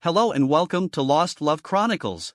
Hello and welcome to Lost Love Chronicles.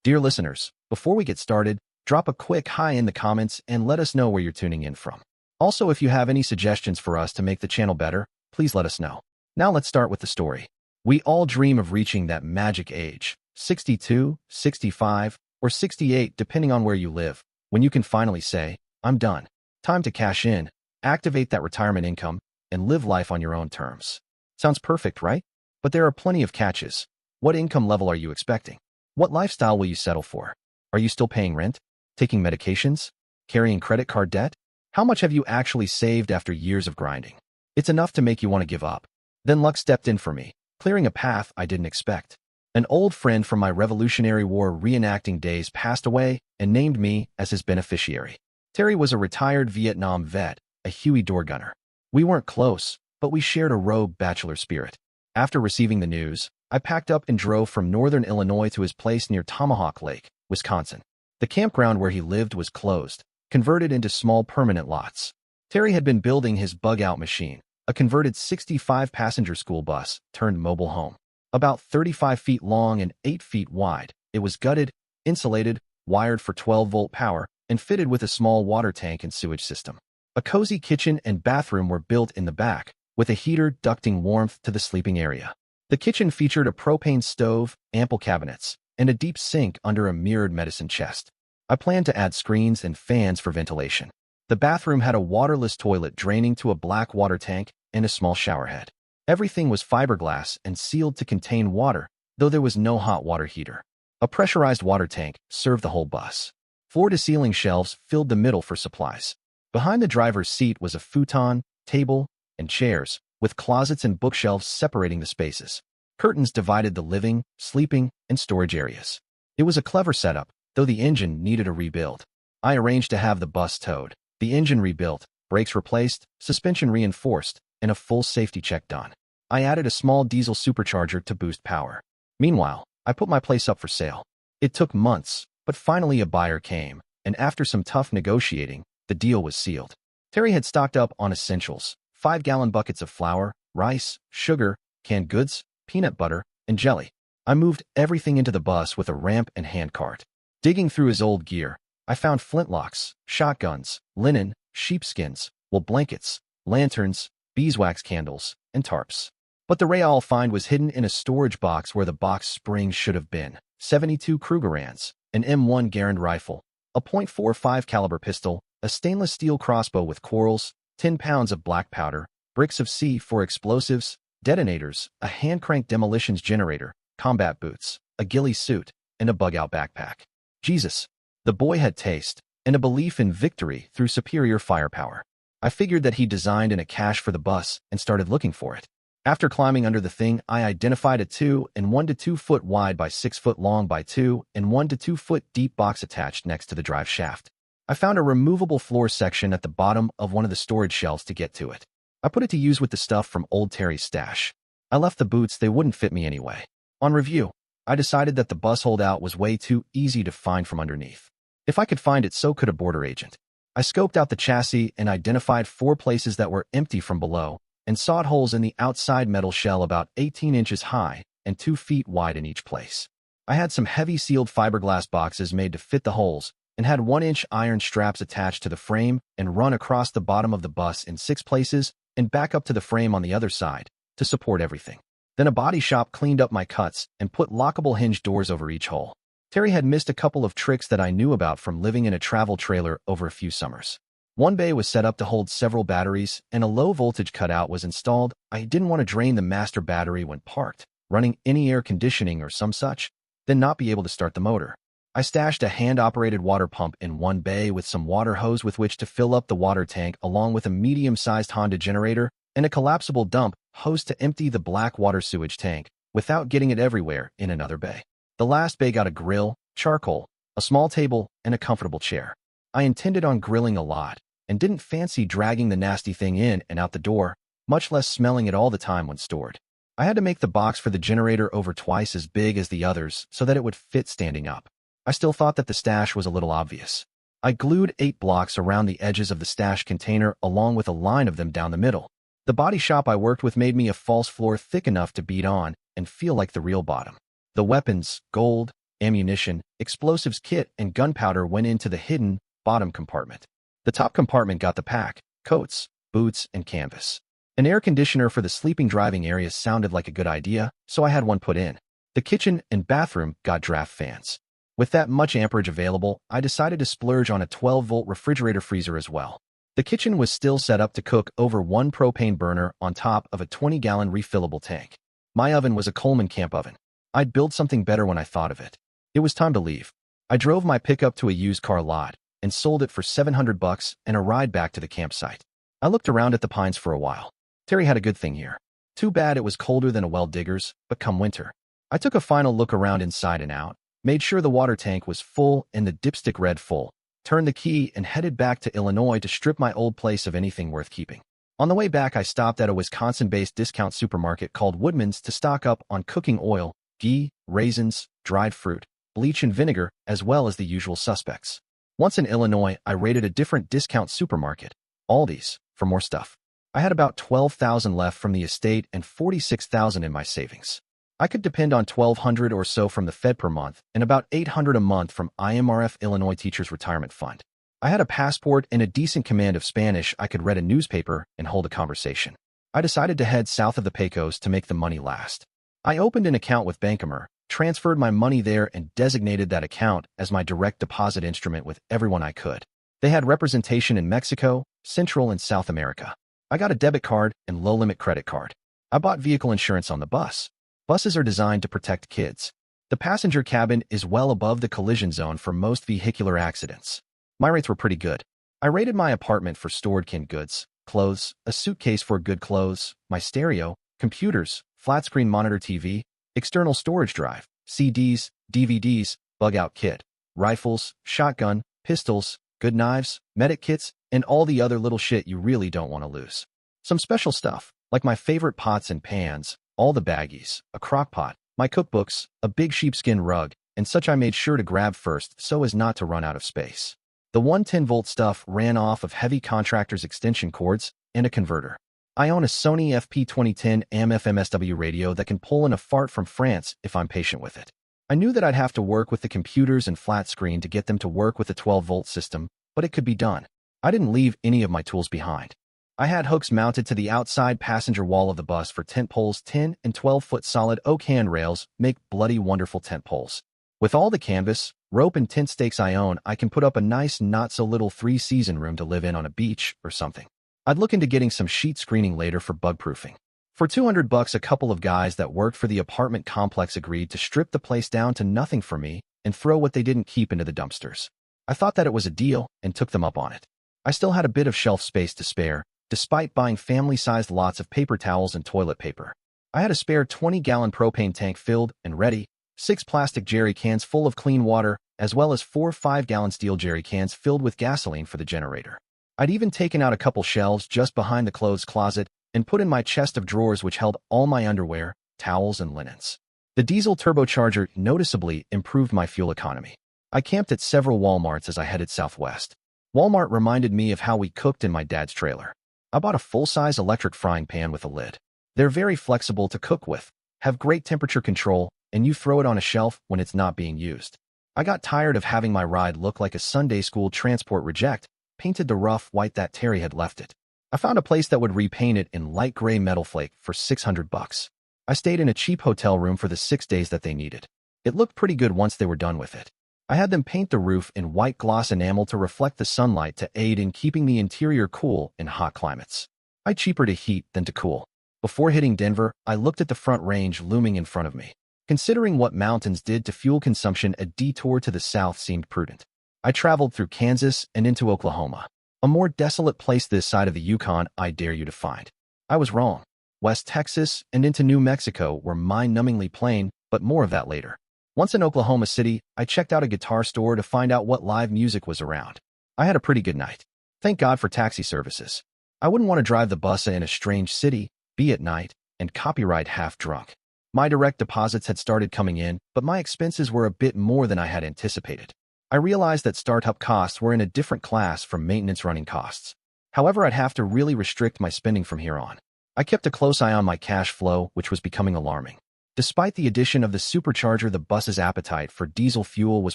Dear listeners, before we get started, drop a quick hi in the comments and let us know where you're tuning in from. Also, if you have any suggestions for us to make the channel better, please let us know. Now let's start with the story. We all dream of reaching that magic age, 62, 65, or 68 depending on where you live, when you can finally say, I'm done. Time to cash in, activate that retirement income, and live life on your own terms. Sounds perfect, right? But there are plenty of catches. What income level are you expecting? What lifestyle will you settle for? Are you still paying rent? Taking medications? Carrying credit card debt? How much have you actually saved after years of grinding? It's enough to make you want to give up. Then luck stepped in for me, clearing a path I didn't expect. An old friend from my Revolutionary War reenacting days passed away and named me as his beneficiary. Terry was a retired Vietnam vet, a Huey door gunner. We weren't close, but we shared a rogue bachelor spirit. After receiving the news, I packed up and drove from northern Illinois to his place near Tomahawk Lake, Wisconsin. The campground where he lived was closed, converted into small permanent lots. Terry had been building his bug-out machine, a converted 65-passenger school bus turned mobile home. About 35 feet long and 8 feet wide, it was gutted, insulated, wired for 12-volt power, and fitted with a small water tank and sewage system. A cozy kitchen and bathroom were built in the back, with a heater ducting warmth to the sleeping area. The kitchen featured a propane stove, ample cabinets, and a deep sink under a mirrored medicine chest. I planned to add screens and fans for ventilation. The bathroom had a waterless toilet draining to a black water tank and a small showerhead. Everything was fiberglass and sealed to contain water, though there was no hot water heater. A pressurized water tank served the whole bus. Floor-to-ceiling shelves filled the middle for supplies. Behind the driver's seat was a futon, table, and chairs, with closets and bookshelves separating the spaces. Curtains divided the living, sleeping, and storage areas. It was a clever setup, though the engine needed a rebuild. I arranged to have the bus towed, the engine rebuilt, brakes replaced, suspension reinforced, and a full safety check done. I added a small diesel supercharger to boost power. Meanwhile, I put my place up for sale. It took months, but finally a buyer came, and after some tough negotiating, the deal was sealed. Terry had stocked up on essentials: 5-gallon buckets of flour, rice, sugar, canned goods, peanut butter, and jelly. I moved everything into the bus with a ramp and handcart. Digging through his old gear, I found flintlocks, shotguns, linen, sheepskins, wool blankets, lanterns, beeswax candles, and tarps. But the real find was hidden in a storage box where the box springs should have been: 72 Krugerrands, an M1 Garand rifle, a .45 caliber pistol, a stainless steel crossbow with quarrels, 10 pounds of black powder, bricks of C4 explosives, detonators, a hand-crank demolitions generator, combat boots, a ghillie suit, and a bug-out backpack. Jesus, the boy had taste, and a belief in victory through superior firepower. I figured that he designed in a cache for the bus and started looking for it. After climbing under the thing, I identified a 2 and 1 to 2 foot wide by 6 foot long by 2 and 1 to 2 foot deep box attached next to the drive shaft. I found a removable floor section at the bottom of one of the storage shelves to get to it. I put it to use with the stuff from old Terry's stash. I left the boots; they wouldn't fit me anyway. On review, I decided that the bus holdout was way too easy to find from underneath. If I could find it, so could a border agent. I scoped out the chassis and identified 4 places that were empty from below, and sawed holes in the outside metal shell about 18 inches high and 2 feet wide in each place. I had some heavy sealed fiberglass boxes made to fit the holes, and had 1-inch iron straps attached to the frame and run across the bottom of the bus in 6 places and back up to the frame on the other side to support everything. Then a body shop cleaned up my cuts and put lockable hinge doors over each hole. Terry had missed a couple of tricks that I knew about from living in a travel trailer over a few summers. One bay was set up to hold several batteries, and a low-voltage cutout was installed. I didn't want to drain the master battery when parked, running any air conditioning or some such, then not be able to start the motor. I stashed a hand-operated water pump in one bay with some water hose with which to fill up the water tank, along with a medium-sized Honda generator and a collapsible dump hose to empty the black water sewage tank without getting it everywhere in another bay. The last bay got a grill, charcoal, a small table, and a comfortable chair. I intended on grilling a lot and didn't fancy dragging the nasty thing in and out the door, much less smelling it all the time when stored. I had to make the box for the generator over twice as big as the others so that it would fit standing up. I still thought that the stash was a little obvious. I glued 8 blocks around the edges of the stash container along with a line of them down the middle. The body shop I worked with made me a false floor thick enough to beat on and feel like the real bottom. The weapons, gold, ammunition, explosives kit, and gunpowder went into the hidden bottom compartment. The top compartment got the pack, coats, boots, and canvas. An air conditioner for the sleeping driving area sounded like a good idea, so I had one put in. The kitchen and bathroom got draft fans. With that much amperage available, I decided to splurge on a 12-volt refrigerator freezer as well. The kitchen was still set up to cook over one propane burner on top of a 20-gallon refillable tank. My oven was a Coleman camp oven. I'd build something better when I thought of it. It was time to leave. I drove my pickup to a used car lot and sold it for $700 and a ride back to the campsite. I looked around at the pines for a while. Terry had a good thing here. Too bad it was colder than a well digger's, but come winter. I took a final look around inside and out, made sure the water tank was full and the dipstick red full, turned the key and headed back to Illinois to strip my old place of anything worth keeping. On the way back, I stopped at a Wisconsin-based discount supermarket called Woodman's to stock up on cooking oil, ghee, raisins, dried fruit, bleach and vinegar, as well as the usual suspects. Once in Illinois, I raided a different discount supermarket, Aldi's, for more stuff. I had about $12,000 left from the estate and $46,000 in my savings. I could depend on $1,200 or so from the Fed per month and about $800 a month from IMRF Illinois Teachers Retirement Fund. I had a passport and a decent command of Spanish. I could read a newspaper and hold a conversation. I decided to head south of the Pecos to make the money last. I opened an account with Bancomer, transferred my money there, and designated that account as my direct deposit instrument with everyone I could. They had representation in Mexico, Central and South America. I got a debit card and low-limit credit card. I bought vehicle insurance on the bus. Buses are designed to protect kids. The passenger cabin is well above the collision zone for most vehicular accidents. My rates were pretty good. I rated my apartment for stored canned goods, clothes, a suitcase for good clothes, my stereo, computers, flat-screen monitor TV, external storage drive, CDs, DVDs, bug-out kit, rifles, shotgun, pistols, good knives, medic kits, and all the other little shit you really don't want to lose. Some special stuff, like my favorite pots and pans, all the baggies, a crock pot, my cookbooks, a big sheepskin rug, and such I made sure to grab first so as not to run out of space. The 110-volt stuff ran off of heavy contractor's extension cords and a converter. I own a Sony FP2010 AM/FM/SW radio that can pull in a fart from France if I'm patient with it. I knew that I'd have to work with the computers and flat screen to get them to work with the 12-volt system, but it could be done. I didn't leave any of my tools behind. I had hooks mounted to the outside passenger wall of the bus for tent poles. 10 and 12-foot solid oak handrails make bloody wonderful tent poles. With all the canvas, rope, and tent stakes I own, I can put up a nice not-so-little 3-season room to live in on a beach or something. I'd look into getting some sheet screening later for bug-proofing. For $200, a couple of guys that worked for the apartment complex agreed to strip the place down to nothing for me and throw what they didn't keep into the dumpsters. I thought that it was a deal and took them up on it. I still had a bit of shelf space to spare, despite buying family-sized lots of paper towels and toilet paper. I had a spare 20-gallon propane tank filled and ready, 6 plastic jerry cans full of clean water, as well as 4 5-gallon steel jerry cans filled with gasoline for the generator. I'd even taken out a couple shelves just behind the clothes closet and put in my chest of drawers which held all my underwear, towels, and linens. The diesel turbocharger noticeably improved my fuel economy. I camped at several Walmarts as I headed southwest. Walmart reminded me of how we cooked in my dad's trailer. I bought a full-size electric frying pan with a lid. They're very flexible to cook with, have great temperature control, and you throw it on a shelf when it's not being used. I got tired of having my ride look like a Sunday school transport reject, painted the rough white that Terry had left it. I found a place that would repaint it in light gray metal flake for $600. I stayed in a cheap hotel room for the 6 days that they needed. It looked pretty good once they were done with it. I had them paint the roof in white gloss enamel to reflect the sunlight to aid in keeping the interior cool in hot climates. Cheaper to heat than to cool. Before hitting Denver, I looked at the Front Range looming in front of me. Considering what mountains did to fuel consumption, a detour to the south seemed prudent. I traveled through Kansas and into Oklahoma. A more desolate place this side of the Yukon I dare you to find. I was wrong. West Texas and into New Mexico were mind-numbingly plain, but more of that later. Once in Oklahoma City, I checked out a guitar store to find out what live music was around. I had a pretty good night. Thank God for taxi services. I wouldn't want to drive the bus in a strange city, be at night, and copyright half-drunk. My direct deposits had started coming in, but my expenses were a bit more than I had anticipated. I realized that startup costs were in a different class from maintenance running costs. However, I'd have to really restrict my spending from here on. I kept a close eye on my cash flow, which was becoming alarming. Despite the addition of the supercharger, the bus's appetite for diesel fuel was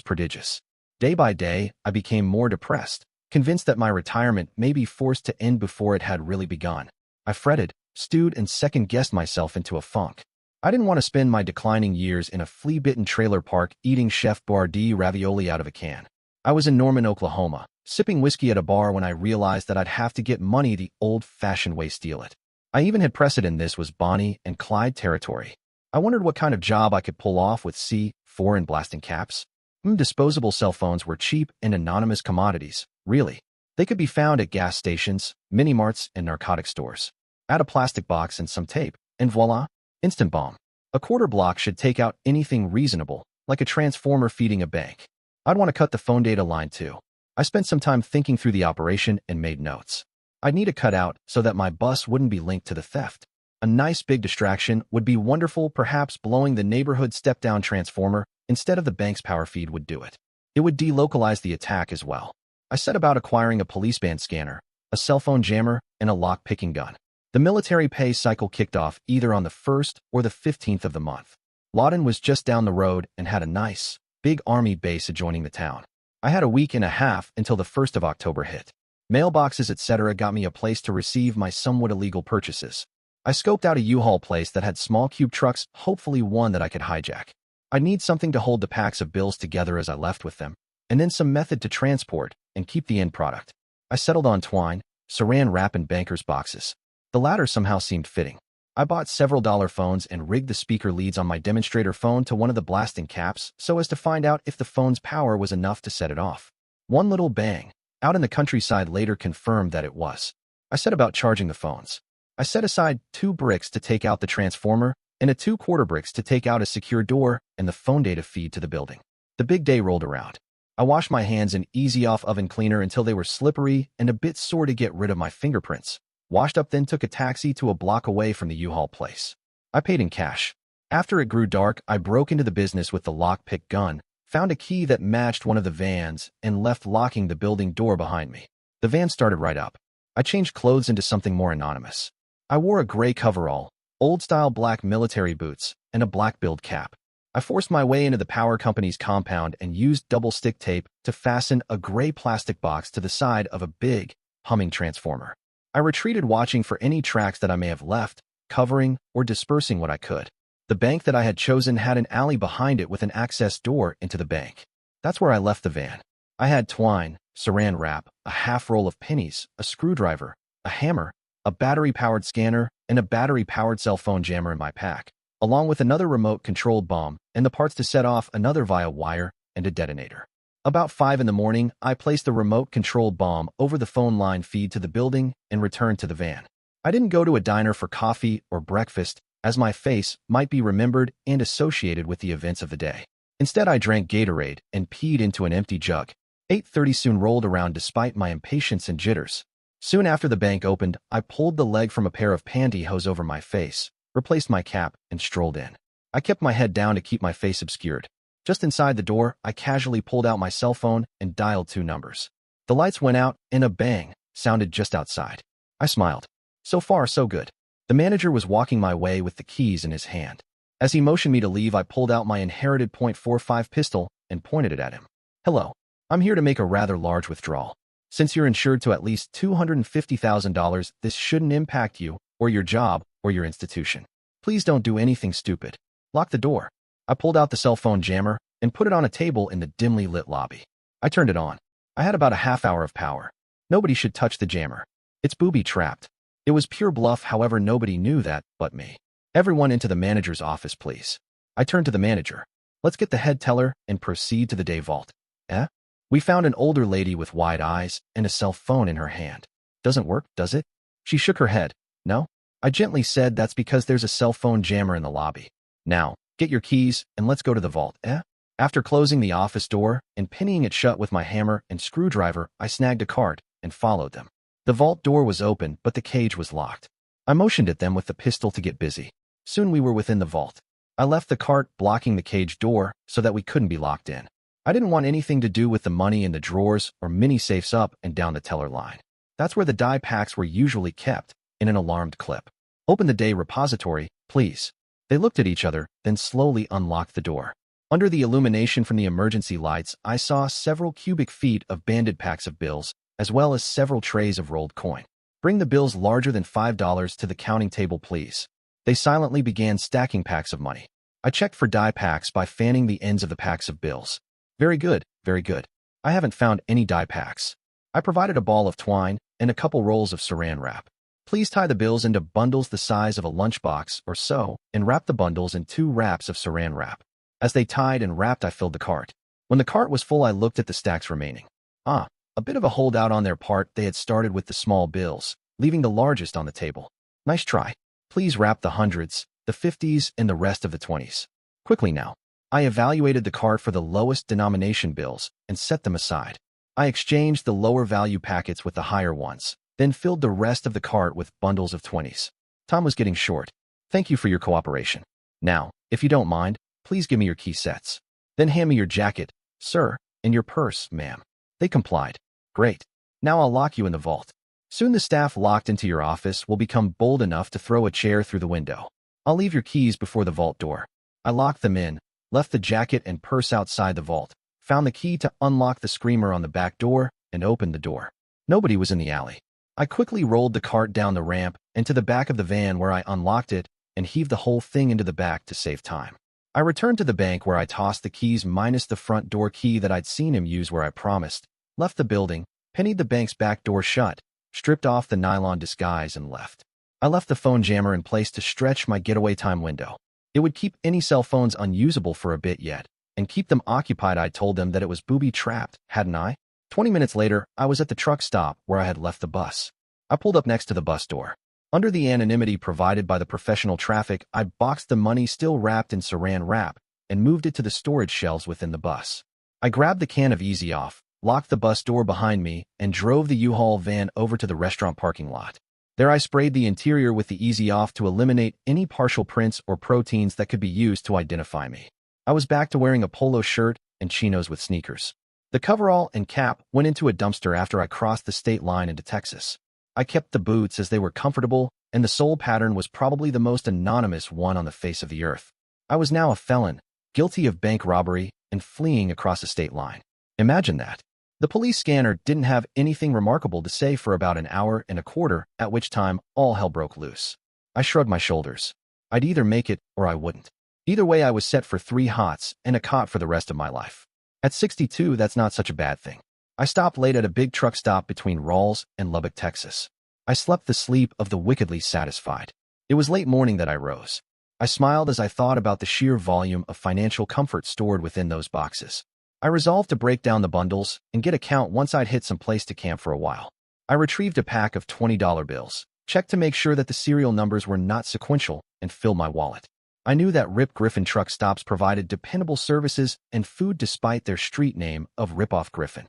prodigious. Day by day, I became more depressed, convinced that my retirement may be forced to end before it had really begun. I fretted, stewed, and second-guessed myself into a funk. I didn't want to spend my declining years in a flea-bitten trailer park eating Chef Boyardee ravioli out of a can. I was in Norman, Oklahoma, sipping whiskey at a bar when I realized that I'd have to get money the old-fashioned way, steal it. I even had precedent. This was Bonnie and Clyde territory. I wondered what kind of job I could pull off with C4 blasting caps. Disposable cell phones were cheap and anonymous commodities, really. They could be found at gas stations, mini-marts, and narcotic stores. Add a plastic box and some tape, and voila, instant bomb. A quarter block should take out anything reasonable, like a transformer feeding a bank. I'd want to cut the phone data line too. I spent some time thinking through the operation and made notes. I'd need a cutout so that my bus wouldn't be linked to the theft. A nice big distraction would be wonderful. Perhaps blowing the neighborhood step-down transformer instead of the bank's power feed would do it. It would delocalize the attack as well. I set about acquiring a police band scanner, a cell phone jammer, and a lock-picking gun. The military pay cycle kicked off either on the 1st or the 15th of the month. Lawton was just down the road and had a nice, big army base adjoining the town. I had a week and a half until the 1st of October hit. Mailboxes, etc. got me a place to receive my somewhat illegal purchases. I scoped out a U-Haul place that had small cube trucks, hopefully one that I could hijack. I'd need something to hold the packs of bills together as I left with them, and then some method to transport and keep the end product. I settled on twine, saran wrap, and banker's boxes. The latter somehow seemed fitting. I bought several dollar phones and rigged the speaker leads on my demonstrator phone to one of the blasting caps so as to find out if the phone's power was enough to set it off. One little bang, out in the countryside, later confirmed that it was. I set about charging the phones. I set aside 2 bricks to take out the transformer and a 2/4 bricks to take out a secure door and the phone data feed to the building. The big day rolled around. I washed my hands in easy-off oven cleaner until they were slippery and a bit sore to get rid of my fingerprints. Washed up, then took a taxi to a block away from the U-Haul place. I paid in cash. After it grew dark, I broke into the business with the lock-pick gun, found a key that matched one of the vans, and left locking the building door behind me. The van started right up. I changed clothes into something more anonymous. I wore a gray coverall, old-style black military boots, and a black-billed cap. I forced my way into the power company's compound and used double-stick tape to fasten a gray plastic box to the side of a big, humming transformer. I retreated, watching for any tracks that I may have left, covering or dispersing what I could. The bank that I had chosen had an alley behind it with an access door into the bank. That's where I left the van. I had twine, saran wrap, a half roll of pennies, a screwdriver, a hammer, a battery-powered scanner, and a battery-powered cell phone jammer in my pack, along with another remote-controlled bomb and the parts to set off another via wire and a detonator. About 5 in the morning, I placed the remote-controlled bomb over the phone line feed to the building and returned to the van. I didn't go to a diner for coffee or breakfast, as my face might be remembered and associated with the events of the day. Instead, I drank Gatorade and peed into an empty jug. 8:30 soon rolled around despite my impatience and jitters. Soon after the bank opened, I pulled the leg from a pair of pantyhose over my face, replaced my cap, and strolled in. I kept my head down to keep my face obscured. Just inside the door, I casually pulled out my cell phone and dialed 2 numbers. The lights went out, and a bang sounded just outside. I smiled. So far, so good. The manager was walking my way with the keys in his hand. As he motioned me to leave, I pulled out my inherited .45 pistol and pointed it at him. "Hello. I'm here to make a rather large withdrawal. Since you're insured to at least $250,000, this shouldn't impact you, or your job, or your institution. Please don't do anything stupid. Lock the door." I pulled out the cell phone jammer and put it on a table in the dimly lit lobby. I turned it on. I had about a half hour of power. Nobody should touch the jammer. It's booby-trapped. It was pure bluff, however, nobody knew that but me. "Everyone into the manager's office, please." I turned to the manager. "Let's get the head teller and proceed to the day vault." "Eh?" We found an older lady with wide eyes and a cell phone in her hand. "Doesn't work, does it?" She shook her head. "No." I gently said, "That's because there's a cell phone jammer in the lobby. Now, get your keys and let's go to the vault." "Eh?" After closing the office door and pinning it shut with my hammer and screwdriver, I snagged a cart and followed them. The vault door was open, but the cage was locked. I motioned at them with the pistol to get busy. Soon we were within the vault. I left the cart blocking the cage door so that we couldn't be locked in. I didn't want anything to do with the money in the drawers or mini safes up and down the teller line. That's where the die packs were usually kept, in an alarmed clip. "Open the day repository, please." They looked at each other, then slowly unlocked the door. Under the illumination from the emergency lights, I saw several cubic feet of banded packs of bills, as well as several trays of rolled coin. "Bring the bills larger than $5 to the counting table, please." They silently began stacking packs of money. I checked for die packs by fanning the ends of the packs of bills. Very good, very good. I haven't found any die packs. I provided a ball of twine and a couple rolls of saran wrap. "Please tie the bills into bundles the size of a lunchbox or so and wrap the bundles in 2 wraps of saran wrap." As they tied and wrapped, I filled the cart. When the cart was full, I looked at the stacks remaining. A bit of a holdout on their part. They had started with the small bills, leaving the largest on the table. "Nice try. Please wrap the hundreds, the 50s, and the rest of the 20s. Quickly now." I evaluated the cart for the lowest denomination bills and set them aside. I exchanged the lower value packets with the higher ones, then filled the rest of the cart with bundles of 20s. Time was getting short. "Thank you for your cooperation. Now, if you don't mind, please give me your key sets. Then hand me your jacket, sir, and your purse, ma'am." They complied. "Great. Now I'll lock you in the vault. Soon the staff locked into your office will become bold enough to throw a chair through the window. I'll leave your keys before the vault door." I locked them in, left the jacket and purse outside the vault, found the key to unlock the screamer on the back door, and opened the door. Nobody was in the alley. I quickly rolled the cart down the ramp and to the back of the van, where I unlocked it and heaved the whole thing into the back to save time. I returned to the bank, where I tossed the keys minus the front door key that I'd seen him use where I promised, left the building, pennied the bank's back door shut, stripped off the nylon disguise, and left. I left the phone jammer in place to stretch my getaway time window. It would keep any cell phones unusable for a bit yet, and keep them occupied. I told them that it was booby-trapped, hadn't I? 20 minutes later, I was at the truck stop where I had left the bus. I pulled up next to the bus door. Under the anonymity provided by the professional traffic, I boxed the money still wrapped in saran wrap and moved it to the storage shelves within the bus. I grabbed the can of Easy Off, locked the bus door behind me, and drove the U-Haul van over to the restaurant parking lot. There I sprayed the interior with the Easy Off to eliminate any partial prints or proteins that could be used to identify me. I was back to wearing a polo shirt and chinos with sneakers. The coverall and cap went into a dumpster after I crossed the state line into Texas. I kept the boots as they were comfortable, and the sole pattern was probably the most anonymous one on the face of the earth. I was now a felon, guilty of bank robbery and fleeing across a state line. Imagine that. The police scanner didn't have anything remarkable to say for about an hour and a quarter, at which time all hell broke loose. I shrugged my shoulders. I'd either make it or I wouldn't. Either way, I was set for 3 hots and a cot for the rest of my life. At 62, that's not such a bad thing. I stopped late at a big truck stop between Rawls and Lubbock, Texas. I slept the sleep of the wickedly satisfied. It was late morning that I rose. I smiled as I thought about the sheer volume of financial comfort stored within those boxes. I resolved to break down the bundles and get a count once I'd hit some place to camp for a while. I retrieved a pack of $20 bills, checked to make sure that the serial numbers were not sequential, and filled my wallet. I knew that Rip Griffin truck stops provided dependable services and food despite their street name of Rip-Off Griffin.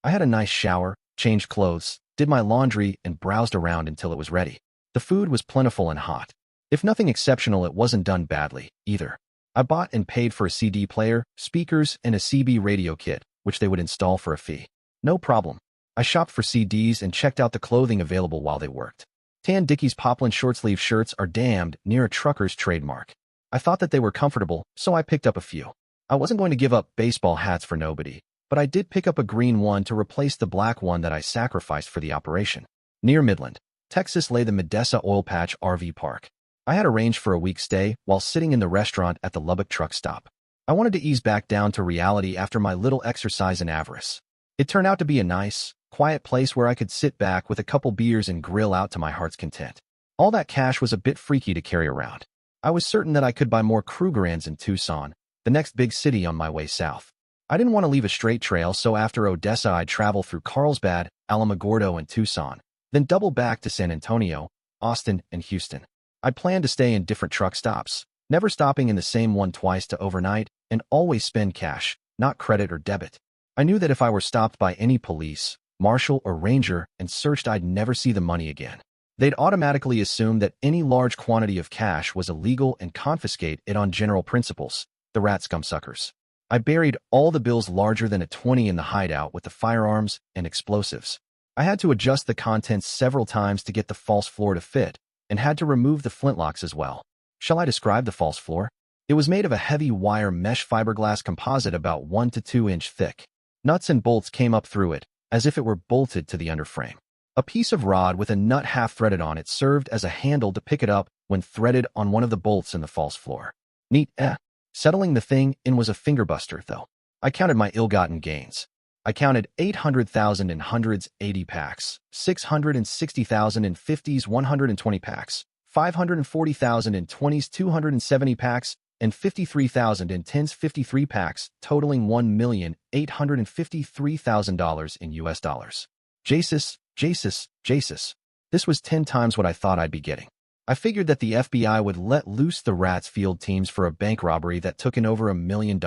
I had a nice shower, changed clothes, did my laundry, and browsed around until it was ready. The food was plentiful and hot. If nothing exceptional, it wasn't done badly, either. I bought and paid for a CD player, speakers, and a CB radio kit, which they would install for a fee. No problem. I shopped for CDs and checked out the clothing available while they worked. Tan Dickies poplin short-sleeve shirts are damned near a trucker's trademark. I thought that they were comfortable, so I picked up a few. I wasn't going to give up baseball hats for nobody, but I did pick up a green one to replace the black one that I sacrificed for the operation. Near Midland, Texas lay the Medessa Oil Patch RV Park. I had arranged for a week's stay while sitting in the restaurant at the Lubbock truck stop. I wanted to ease back down to reality after my little exercise in avarice. It turned out to be a nice, quiet place where I could sit back with a couple beers and grill out to my heart's content. All that cash was a bit freaky to carry around. I was certain that I could buy more Krugerrands in Tucson, the next big city on my way south. I didn't want to leave a straight trail, so after Odessa I'd travel through Carlsbad, Alamogordo, and Tucson, then double back to San Antonio, Austin, and Houston. I planned to stay in different truck stops, never stopping in the same one twice to overnight, and always spend cash, not credit or debit. I knew that if I were stopped by any police, marshal, or ranger and searched, I'd never see the money again. They'd automatically assume that any large quantity of cash was illegal and confiscate it on general principles, the rat scumsuckers. I buried all the bills larger than a 20 in the hideout with the firearms and explosives. I had to adjust the contents several times to get the false floor to fit, and had to remove the flintlocks as well. Shall I describe the false floor? It was made of a heavy wire mesh fiberglass composite about 1 to 2 inch thick. Nuts and bolts came up through it, as if it were bolted to the underframe. A piece of rod with a nut half-threaded on it served as a handle to pick it up when threaded on one of the bolts in the false floor. Neat, eh? Settling the thing in was a fingerbuster, though. I counted my ill-gotten gains. I counted 800,000 in hundreds, 80 packs, 660,000 in 50s, 120 packs, 540,000 in 20s, 270 packs, and 53,000 in 10s, 53 packs, totaling $1,853,000 in US dollars. Jesus. This was 10 times what I thought I'd be getting. I figured that the FBI would let loose the rats field teams for a bank robbery that took in over $1 million,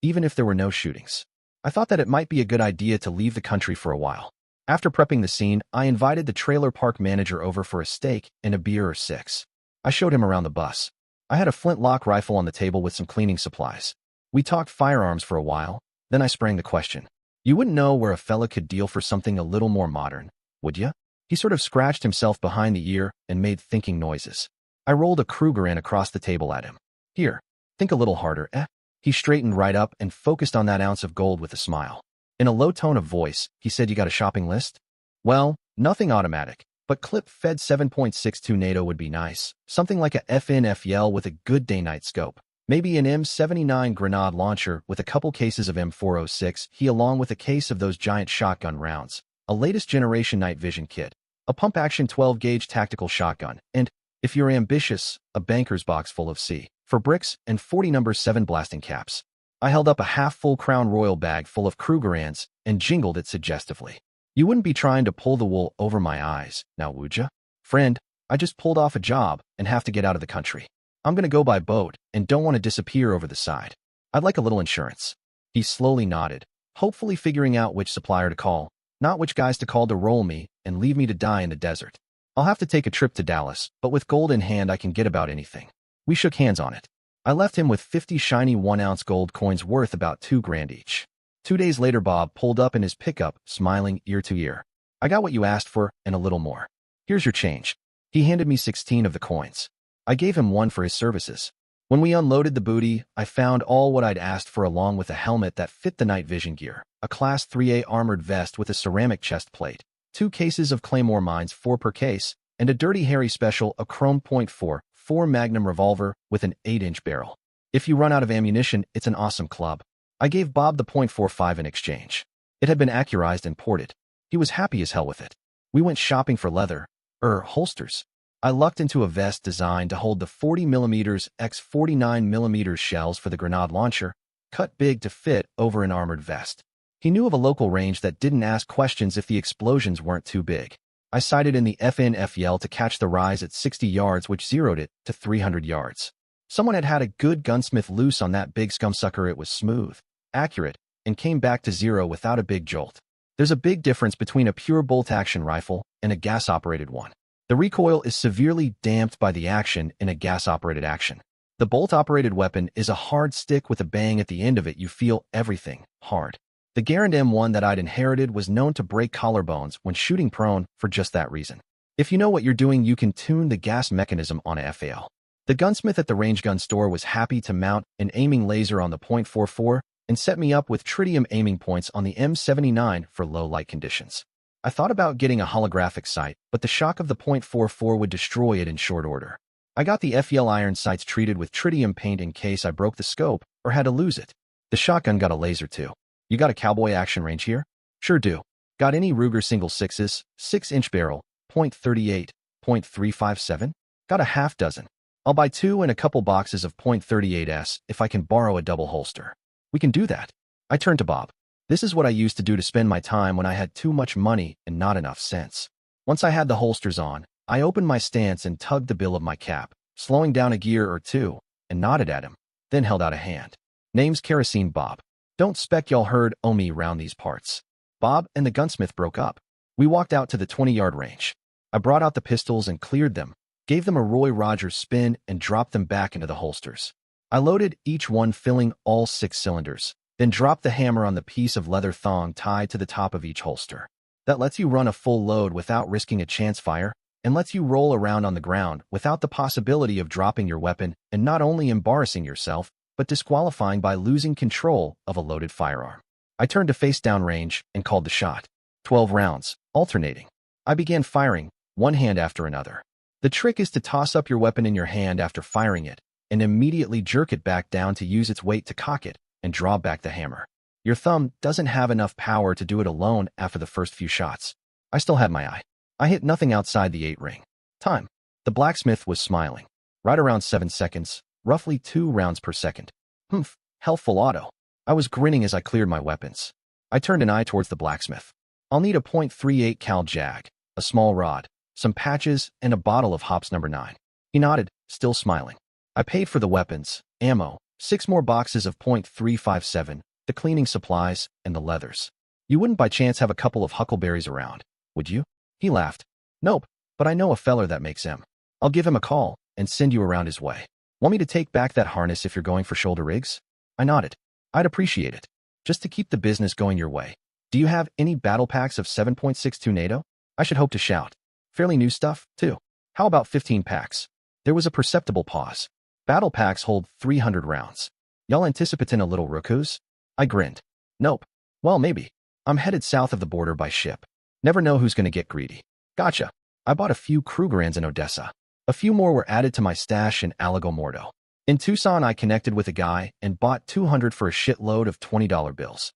even if there were no shootings. I thought that it might be a good idea to leave the country for a while. After prepping the scene, I invited the trailer park manager over for a steak and a beer or 6. I showed him around the bus. I had a flintlock rifle on the table with some cleaning supplies. We talked firearms for a while, then I sprang the question. You wouldn't know where a fella could deal for something a little more modern, would ya? He sort of scratched himself behind the ear and made thinking noises. I rolled a Kruger in across the table at him. Here, think a little harder, eh? He straightened right up and focused on that ounce of gold with a smile. In a low tone of voice, he said, You got a shopping list? Well, nothing automatic, but clip-fed 7.62 NATO would be nice. Something like a FNFL with a good day-night scope. Maybe an M79 grenade launcher with a couple cases of M406, along with a case of those giant shotgun rounds, a latest generation night vision kit, a pump-action 12-gauge tactical shotgun, and, if you're ambitious, a banker's box full of C for bricks and 40 number 7 blasting caps. I held up a half-full Crown Royal bag full of Krugerrands and jingled it suggestively. You wouldn't be trying to pull the wool over my eyes, now would ya? Friend, I just pulled off a job and have to get out of the country. I'm gonna go by boat and don't want to disappear over the side. I'd like a little insurance. He slowly nodded, hopefully figuring out which supplier to call, not which guys to call to roll me and leave me to die in the desert. I'll have to take a trip to Dallas, but with gold in hand I can get about anything. We shook hands on it. I left him with 50 shiny 1-ounce gold coins worth about $2,000 each. 2 days later, Bob pulled up in his pickup, smiling ear to ear. I got what you asked for and a little more. Here's your change. He handed me 16 of the coins. I gave him one for his services. When we unloaded the booty, I found all what I'd asked for along with a helmet that fit the night vision gear, a Class 3A armored vest with a ceramic chest plate, 2 cases of Claymore mines, 4 per case, and a Dirty Harry special, a chrome .44 Magnum revolver with an 8-inch barrel. If you run out of ammunition, it's an awesome club. I gave Bob the .45 in exchange. It had been accurized and ported. He was happy as hell with it. We went shopping for leather, holsters. I lucked into a vest designed to hold the 40mm x 49mm shells for the grenade launcher, cut big to fit over an armored vest. He knew of a local range that didn't ask questions if the explosions weren't too big. I sighted in the FNFL to catch the rise at 60 yards, which zeroed it to 300 yards. Someone had had a good gunsmith loose on that big scumsucker. It was smooth, accurate, and came back to zero without a big jolt. There's a big difference between a pure bolt-action rifle and a gas-operated one. The recoil is severely damped by the action in a gas-operated action. The bolt-operated weapon is a hard stick with a bang at the end of it. You feel everything hard. The Garand M1 that I'd inherited was known to break collarbones when shooting prone for just that reason. If you know what you're doing, you can tune the gas mechanism on a FAL. The gunsmith at the range gun store was happy to mount an aiming laser on the .44 and set me up with tritium aiming points on the M79 for low light conditions. I thought about getting a holographic sight, but the shock of the .44 would destroy it in short order. I got the FEL iron sights treated with tritium paint in case I broke the scope or had to lose it. The shotgun got a laser too. You got a cowboy action range here? Sure do. Got any Ruger single 6s, 6-inch barrel, .38, .357? Got a half dozen. I'll buy 2 and a couple boxes of .38s if I can borrow a double holster. We can do that. I turned to Bob. This is what I used to do to spend my time when I had too much money and not enough sense. Once I had the holsters on, I opened my stance and tugged the bill of my cap, slowing down a gear or two, and nodded at him, then held out a hand. Name's Kerosene Bob. Don't spec y'all heard o' me round these parts. Bob and the gunsmith broke up. We walked out to the 20-yard range. I brought out the pistols and cleared them, gave them a Roy Rogers spin, and dropped them back into the holsters. I loaded each one, filling all 6 cylinders, then dropped the hammer on the piece of leather thong tied to the top of each holster. That lets you run a full load without risking a chance fire, and lets you roll around on the ground without the possibility of dropping your weapon and not only embarrassing yourself, but disqualifying by losing control of a loaded firearm. I turned to face-down range and called the shot. 12 rounds, alternating. I began firing, one hand after another. The trick is to toss up your weapon in your hand after firing it, and immediately jerk it back down to use its weight to cock it and draw back the hammer. Your thumb doesn't have enough power to do it alone after the first few shots. I still had my eye. I hit nothing outside the 8-ring. Time. The blacksmith was smiling. Right around 7 seconds, roughly 2 rounds per second. Humph, healthful auto. I was grinning as I cleared my weapons. I turned an eye towards the blacksmith. I'll need a .38 cal jag, a small rod, some patches, and a bottle of hops number 9. He nodded, still smiling. I paid for the weapons, ammo, 6 more boxes of .357, the cleaning supplies, and the leathers. You wouldn't by chance have a couple of huckleberries around, would you? He laughed. Nope, but I know a feller that makes them. I'll give him a call and send you around his way. Want me to take back that harness if you're going for shoulder rigs? I nodded. I'd appreciate it. Just to keep the business going your way. Do you have any battle packs of 7.62 NATO? I should hope to shout. Fairly new stuff, too. How about 15 packs? There was a perceptible pause. Battle packs hold 300 rounds. Y'all anticipating a little rookus? I grinned. Nope. Well, maybe. I'm headed south of the border by ship. Never know who's gonna get greedy. Gotcha. I bought a few Krugerrands in Odessa. A few more were added to my stash in Alago In Tucson, I connected with a guy and bought 200 for a shitload of $20 bills.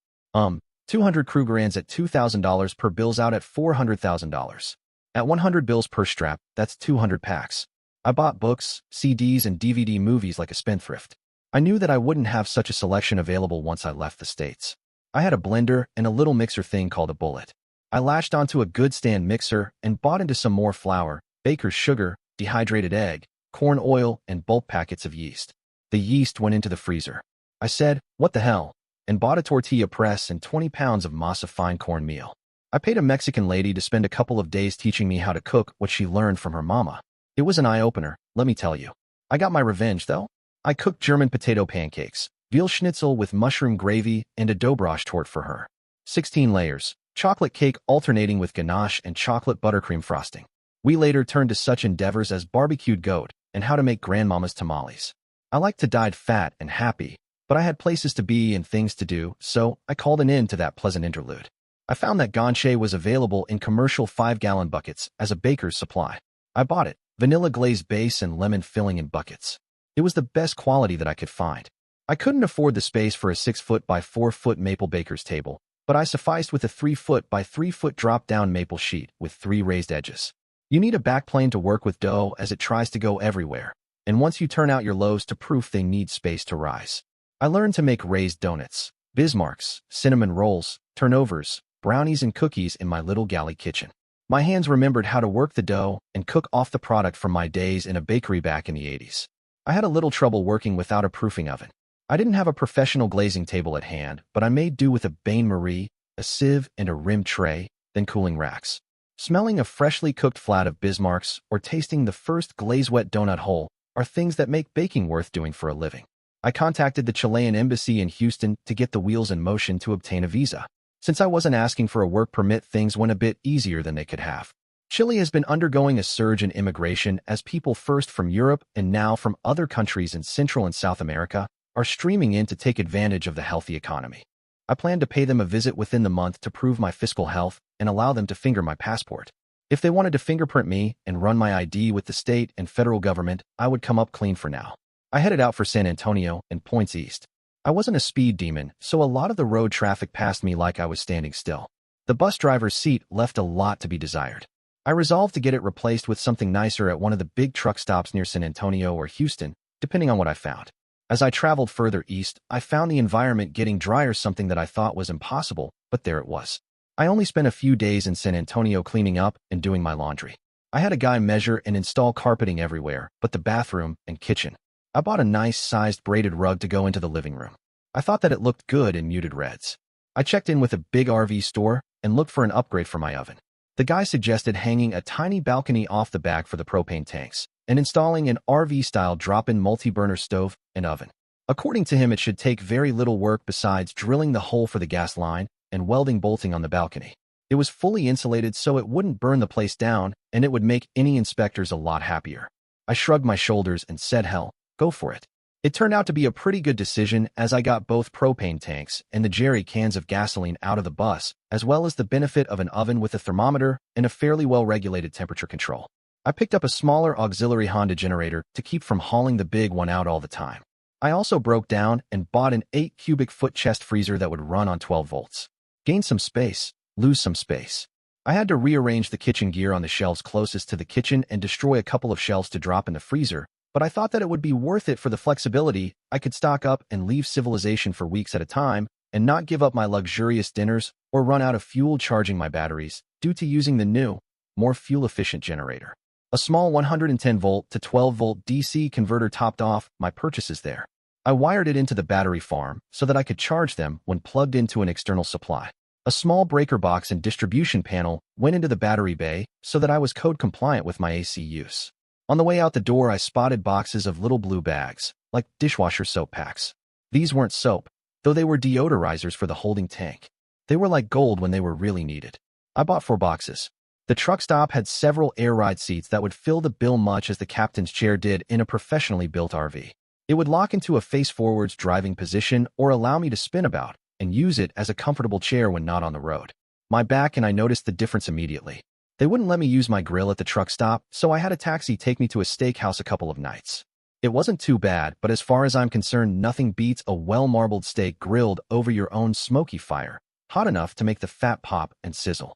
200 Krugerrands at $2,000 per bills out at $400,000. At 100 bills per strap, that's 200 packs. I bought books, CDs, and DVD movies like a spendthrift. I knew that I wouldn't have such a selection available once I left the States. I had a blender and a little mixer thing called a bullet. I latched onto a good stand mixer and bought into some more flour, baker's sugar, dehydrated egg, corn oil, and bulk packets of yeast. The yeast went into the freezer. I said, what the hell, and bought a tortilla press and 20 pounds of masa fine cornmeal. I paid a Mexican lady to spend a couple of days teaching me how to cook what she learned from her mama. It was an eye-opener, let me tell you. I got my revenge, though. I cooked German potato pancakes, veal schnitzel with mushroom gravy, and a Dobrosch torte for her. 16 layers, chocolate cake alternating with ganache and chocolate buttercream frosting. We later turned to such endeavors as barbecued goat and how to make grandmama's tamales. I liked to die fat and happy, but I had places to be and things to do, so I called an end to that pleasant interlude. I found that ganche was available in commercial 5-gallon buckets as a baker's supply. I bought it, vanilla glazed base and lemon filling in buckets. It was the best quality that I could find. I couldn't afford the space for a 6-foot by 4-foot maple baker's table, but I sufficed with a 3-foot by 3-foot drop-down maple sheet with 3 raised edges. You need a backplane to work with dough as it tries to go everywhere, and once you turn out your loaves to proof they need space to rise. I learned to make raised donuts, Bismarcks, cinnamon rolls, turnovers, brownies, and cookies in my little galley kitchen. My hands remembered how to work the dough and cook off the product from my days in a bakery back in the 80s. I had a little trouble working without a proofing oven. I didn't have a professional glazing table at hand, but I made do with a bain-marie, a sieve, and a rim tray, then cooling racks. Smelling a freshly cooked flat of Bismarcks or tasting the first glaze-wet donut hole are things that make baking worth doing for a living. I contacted the Chilean embassy in Houston to get the wheels in motion to obtain a visa. Since I wasn't asking for a work permit, things went a bit easier than they could have. Chile has been undergoing a surge in immigration as people first from Europe and now from other countries in Central and South America are streaming in to take advantage of the healthy economy. I plan to pay them a visit within the month to prove my fiscal health and allow them to finger my passport. If they wanted to fingerprint me and run my ID with the state and federal government, I would come up clean for now. I headed out for San Antonio and points east. I wasn't a speed demon, so a lot of the road traffic passed me like I was standing still. The bus driver's seat left a lot to be desired. I resolved to get it replaced with something nicer at one of the big truck stops near San Antonio or Houston, depending on what I found. As I traveled further east, I found the environment getting drier, something that I thought was impossible, but there it was. I only spent a few days in San Antonio cleaning up and doing my laundry. I had a guy measure and install carpeting everywhere, but the bathroom and kitchen. I bought a nice-sized braided rug to go into the living room. I thought that it looked good in muted reds. I checked in with a big RV store and looked for an upgrade for my oven. The guy suggested hanging a tiny balcony off the back for the propane tanks and installing an RV-style drop-in multi-burner stove and oven. According to him, it should take very little work besides drilling the hole for the gas line and welding bolting on the balcony. It was fully insulated so it wouldn't burn the place down, and it would make any inspectors a lot happier. I shrugged my shoulders and said, hell, go for it. It turned out to be a pretty good decision as I got both propane tanks and the jerry cans of gasoline out of the bus, as well as the benefit of an oven with a thermometer and a fairly well-regulated temperature control. I picked up a smaller auxiliary Honda generator to keep from hauling the big one out all the time. I also broke down and bought an 8 cubic foot chest freezer that would run on 12 volts. Gain some space, lose some space. I had to rearrange the kitchen gear on the shelves closest to the kitchen and destroy a couple of shelves to drop in the freezer, but I thought that it would be worth it for the flexibility. I could stock up and leave civilization for weeks at a time and not give up my luxurious dinners or run out of fuel charging my batteries due to using the new, more fuel-efficient generator. A small 110-volt to 12-volt DC converter topped off my purchases there. I wired it into the battery farm so that I could charge them when plugged into an external supply. A small breaker box and distribution panel went into the battery bay so that I was code compliant with my AC use. On the way out the door, I spotted boxes of little blue bags, like dishwasher soap packs. These weren't soap, though they were deodorizers for the holding tank. They were like gold when they were really needed. I bought 4 boxes. The truck stop had several air ride seats that would fill the bill much as the captain's chair did in a professionally built RV. It would lock into a face-forwards driving position or allow me to spin about and use it as a comfortable chair when not on the road. My back and I noticed the difference immediately. They wouldn't let me use my grill at the truck stop, so I had a taxi take me to a steakhouse a couple of nights. It wasn't too bad, but as far as I'm concerned, nothing beats a well-marbled steak grilled over your own smoky fire, hot enough to make the fat pop and sizzle.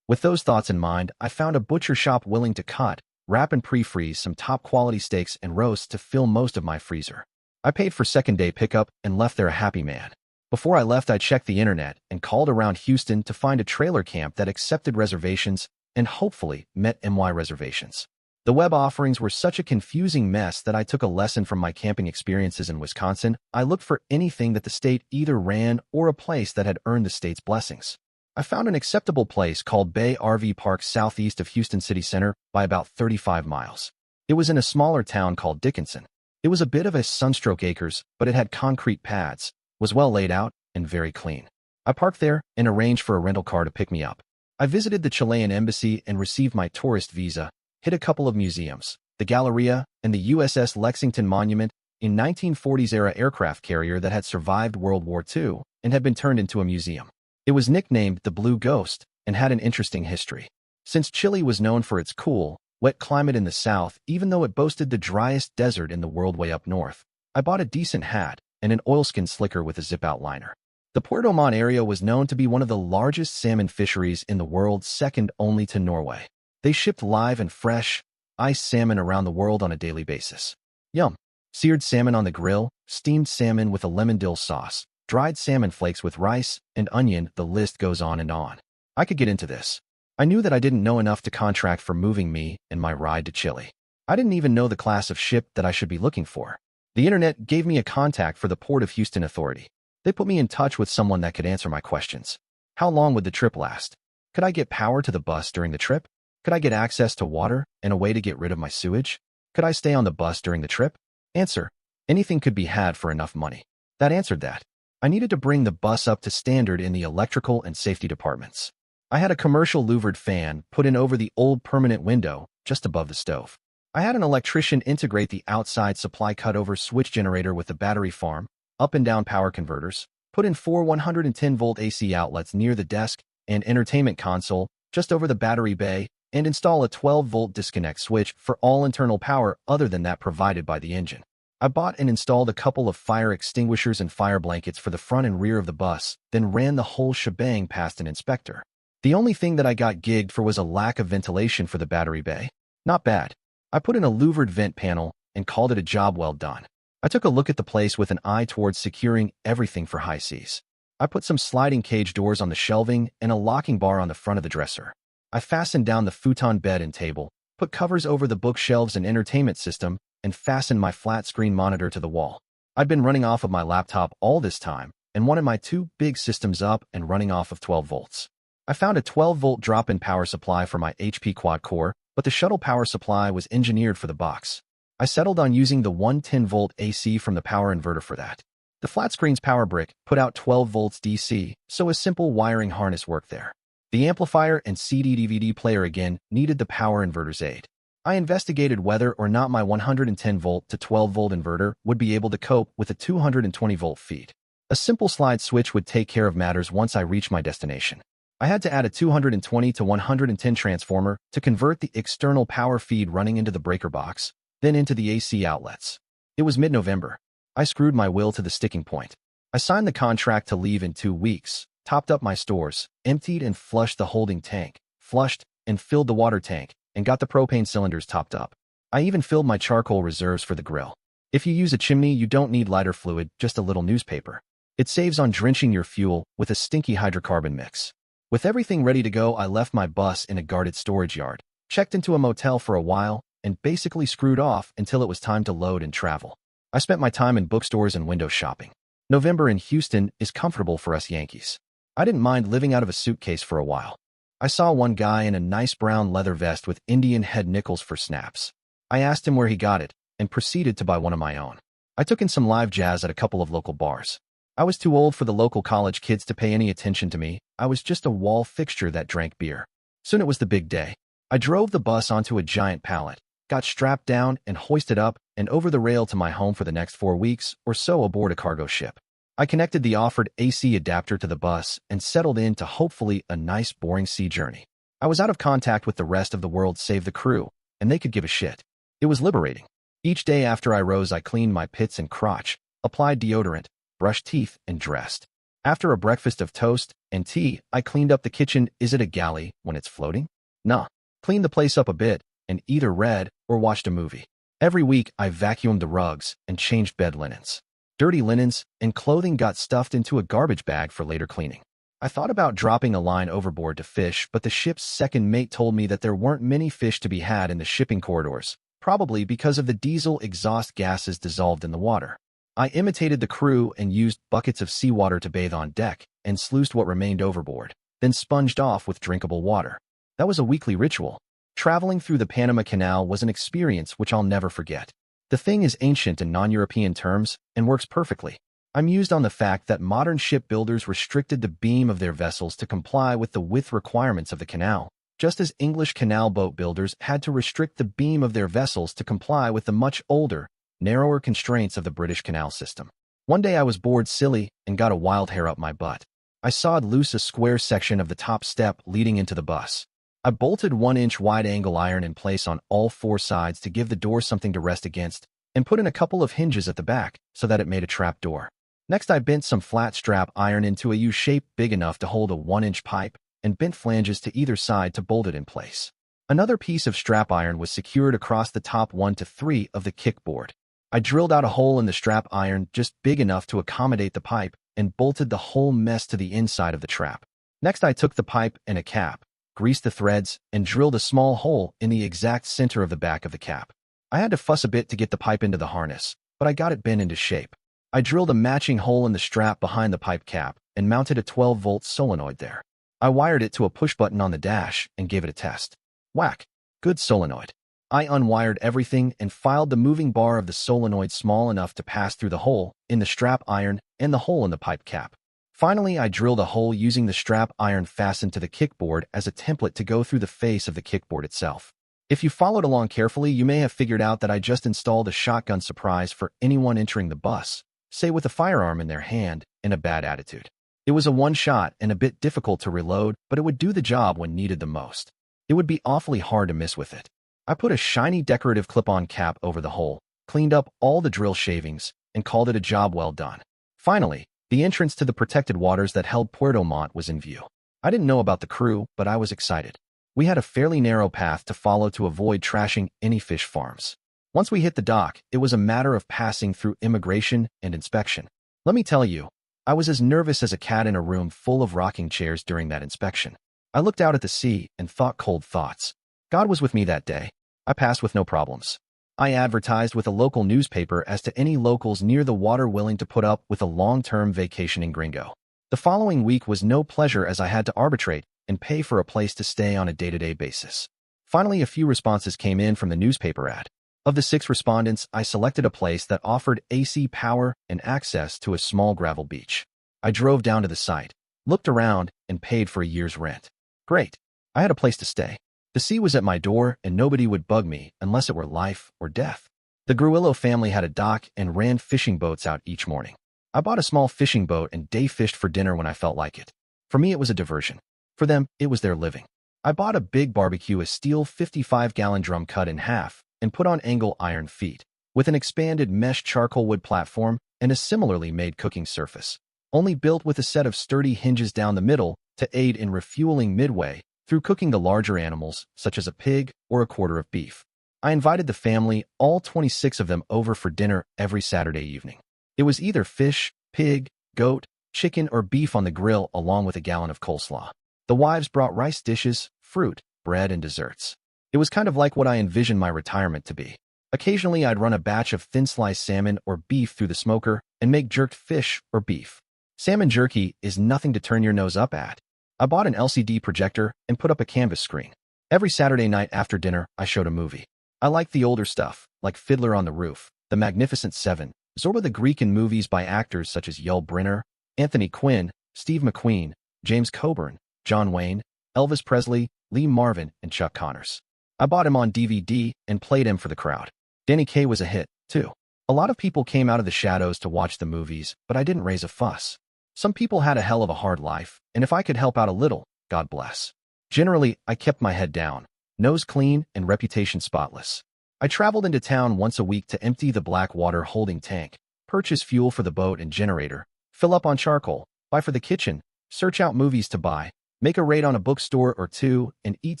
With those thoughts in mind, I found a butcher shop willing to cut, wrap and pre-freeze some top-quality steaks and roasts to fill most of my freezer. I paid for second-day pickup and left there a happy man. Before I left, I checked the internet and called around Houston to find a trailer camp that accepted reservations and hopefully met my reservations. The web offerings were such a confusing mess that I took a lesson from my camping experiences in Wisconsin. I looked for anything that the state either ran or a place that had earned the state's blessings. I found an acceptable place called Bay RV Park southeast of Houston City Center by about 35 miles. It was in a smaller town called Dickinson. It was a bit of a sunstroke acres, but it had concrete pads, was well laid out, and very clean. I parked there and arranged for a rental car to pick me up. I visited the Chilean embassy and received my tourist visa, hit a couple of museums, the Galleria and the USS Lexington Monument, a 1940s-era aircraft carrier that had survived World War II and had been turned into a museum. It was nicknamed the Blue Ghost and had an interesting history. Since Chile was known for its cool, wet climate in the south, even though it boasted the driest desert in the world way up north, I bought a decent hat and an oilskin slicker with a zip-out liner. The Puerto Montt area was known to be one of the largest salmon fisheries in the world, second only to Norway. They shipped live and fresh, iced salmon around the world on a daily basis. Yum! Seared salmon on the grill, steamed salmon with a lemon dill sauce, dried salmon flakes with rice and onion, the list goes on and on. I could get into this. I knew that I didn't know enough to contract for moving me and my ride to Chile. I didn't even know the class of ship that I should be looking for. The internet gave me a contact for the Port of Houston Authority. They put me in touch with someone that could answer my questions. How long would the trip last? Could I get power to the bus during the trip? Could I get access to water and a way to get rid of my sewage? Could I stay on the bus during the trip? Answer: anything could be had for enough money. That answered that. I needed to bring the bus up to standard in the electrical and safety departments. I had a commercial louvered fan put in over the old permanent window just above the stove. I had an electrician integrate the outside supply cutover switch generator with the battery farm, up and down power converters, put in 4 110-volt AC outlets near the desk and entertainment console just over the battery bay, and install a 12-volt disconnect switch for all internal power other than that provided by the engine. I bought and installed a couple of fire extinguishers and fire blankets for the front and rear of the bus, then ran the whole shebang past an inspector. The only thing that I got gigged for was a lack of ventilation for the battery bay. Not bad. I put in a louvered vent panel and called it a job well done. I took a look at the place with an eye towards securing everything for high seas. I put some sliding cage doors on the shelving and a locking bar on the front of the dresser. I fastened down the futon bed and table, put covers over the bookshelves and entertainment system, and fastened my flat-screen monitor to the wall. I'd been running off of my laptop all this time and wanted my 2 big systems up and running off of 12 volts. I found a 12-volt drop-in power supply for my HP quad-core, but the shuttle power supply was engineered for the box. I settled on using the 110-volt AC from the power inverter for that. The flat-screen's power brick put out 12 volts DC, so a simple wiring harness worked there. The amplifier and CD-DVD player again needed the power inverter's aid. I investigated whether or not my 110-volt to 12-volt inverter would be able to cope with a 220-volt feed. A simple slide switch would take care of matters once I reached my destination. I had to add a 220 to 110 transformer to convert the external power feed running into the breaker box, then into the AC outlets. It was mid-November. I screwed my will to the sticking point. I signed the contract to leave in 2 weeks, topped up my stores, emptied and flushed the holding tank, flushed and filled the water tank, and got the propane cylinders topped up. I even filled my charcoal reserves for the grill. If you use a chimney, you don't need lighter fluid, just a little newspaper. It saves on drenching your fuel with a stinky hydrocarbon mix. With everything ready to go, I left my bus in a guarded storage yard, checked into a motel for a while, and basically screwed off until it was time to load and travel. I spent my time in bookstores and window shopping. November in Houston is comfortable for us Yankees. I didn't mind living out of a suitcase for a while. I saw one guy in a nice brown leather vest with Indian head nickels for snaps. I asked him where he got it, and proceeded to buy one of my own. I took in some live jazz at a couple of local bars. I was too old for the local college kids to pay any attention to me. I was just a wall fixture that drank beer. Soon it was the big day. I drove the bus onto a giant pallet, got strapped down and hoisted up and over the rail to my home for the next 4 weeks or so aboard a cargo ship. I connected the offered AC adapter to the bus and settled into hopefully a nice boring sea journey. I was out of contact with the rest of the world save the crew, and they could give a shit. It was liberating. Each day after I rose, I cleaned my pits and crotch, applied deodorant, brushed teeth, and dressed. After a breakfast of toast and tea, I cleaned up the kitchen. Is it a galley when it's floating? Nah. Cleaned the place up a bit and either read or watched a movie. Every week, I vacuumed the rugs and changed bed linens. Dirty linens and clothing got stuffed into a garbage bag for later cleaning. I thought about dropping a line overboard to fish, but the ship's second mate told me that there weren't many fish to be had in the shipping corridors, probably because of the diesel exhaust gases dissolved in the water. I imitated the crew and used buckets of seawater to bathe on deck and sluiced what remained overboard, then sponged off with drinkable water. That was a weekly ritual. Traveling through the Panama Canal was an experience which I'll never forget. The thing is ancient in non-European terms and works perfectly. I'm mused on the fact that modern shipbuilders restricted the beam of their vessels to comply with the width requirements of the canal, just as English canal boat builders had to restrict the beam of their vessels to comply with the much older, narrower constraints of the British canal system. One day I was bored silly and got a wild hair up my butt. I sawed loose a square section of the top step leading into the bus. I bolted 1-inch wide angle iron in place on all 4 sides to give the door something to rest against, and put in a couple of hinges at the back so that it made a trap door. Next I bent some flat strap iron into a U-shape big enough to hold a 1-inch pipe, and bent flanges to either side to bolt it in place. Another piece of strap iron was secured across the top 1 to 3 of the kickboard. I drilled out a hole in the strap iron just big enough to accommodate the pipe and bolted the whole mess to the inside of the trap. Next I took the pipe and a cap, greased the threads, and drilled a small hole in the exact center of the back of the cap. I had to fuss a bit to get the pipe into the harness, but I got it bent into shape. I drilled a matching hole in the strap behind the pipe cap and mounted a 12-volt solenoid there. I wired it to a push button on the dash and gave it a test. Whack! Good solenoid. I unwired everything and filed the moving bar of the solenoid small enough to pass through the hole in the strap iron and the hole in the pipe cap. Finally, I drilled a hole using the strap iron fastened to the kickboard as a template to go through the face of the kickboard itself. If you followed along carefully, you may have figured out that I just installed a shotgun surprise for anyone entering the bus, say with a firearm in their hand and a bad attitude. It was a one-shot and a bit difficult to reload, but it would do the job when needed the most. It would be awfully hard to miss with it. I put a shiny decorative clip-on cap over the hole, cleaned up all the drill shavings, and called it a job well done. Finally, the entrance to the protected waters that held Puerto Montt was in view. I didn't know about the crew, but I was excited. We had a fairly narrow path to follow to avoid trashing any fish farms. Once we hit the dock, it was a matter of passing through immigration and inspection. Let me tell you, I was as nervous as a cat in a room full of rocking chairs during that inspection. I looked out at the sea and thought cold thoughts. God was with me that day. I passed with no problems. I advertised with a local newspaper as to any locals near the water willing to put up with a long-term vacationing gringo. The following week was no pleasure as I had to arbitrate and pay for a place to stay on a day-to-day basis. Finally, a few responses came in from the newspaper ad. Of the 6 respondents, I selected a place that offered AC power and access to a small gravel beach. I drove down to the site, looked around, and paid for a year's rent. Great. I had a place to stay. The sea was at my door, and nobody would bug me unless it were life or death. The Gruillo family had a dock and ran fishing boats out each morning. I bought a small fishing boat and day fished for dinner when I felt like it. For me, it was a diversion. For them, it was their living. I bought a big barbecue, a steel 55-gallon drum cut in half, and put on angle iron feet, with an expanded mesh charcoal wood platform and a similarly made cooking surface, only built with a set of sturdy hinges down the middle to aid in refueling midway through cooking the larger animals, such as a pig or a quarter of beef. I invited the family, all 26 of them, over for dinner every Saturday evening. It was either fish, pig, goat, chicken, or beef on the grill, along with a gallon of coleslaw. The wives brought rice dishes, fruit, bread, and desserts. It was kind of like what I envisioned my retirement to be. Occasionally, I'd run a batch of thin-sliced salmon or beef through the smoker and make jerked fish or beef. Salmon jerky is nothing to turn your nose up at. I bought an LCD projector and put up a canvas screen. Every Saturday night after dinner, I showed a movie. I liked the older stuff, like Fiddler on the Roof, The Magnificent Seven, Zorba the Greek, and movies by actors such as Yul Brynner, Anthony Quinn, Steve McQueen, James Coburn, John Wayne, Elvis Presley, Lee Marvin, and Chuck Connors. I bought him on DVD and played him for the crowd. Danny Kaye was a hit, too. A lot of people came out of the shadows to watch the movies, but I didn't raise a fuss. Some people had a hell of a hard life, and if I could help out a little, God bless. Generally, I kept my head down, nose clean, and reputation spotless. I traveled into town once a week to empty the black water holding tank, purchase fuel for the boat and generator, fill up on charcoal, buy for the kitchen, search out movies to buy, make a raid on a bookstore or two, and eat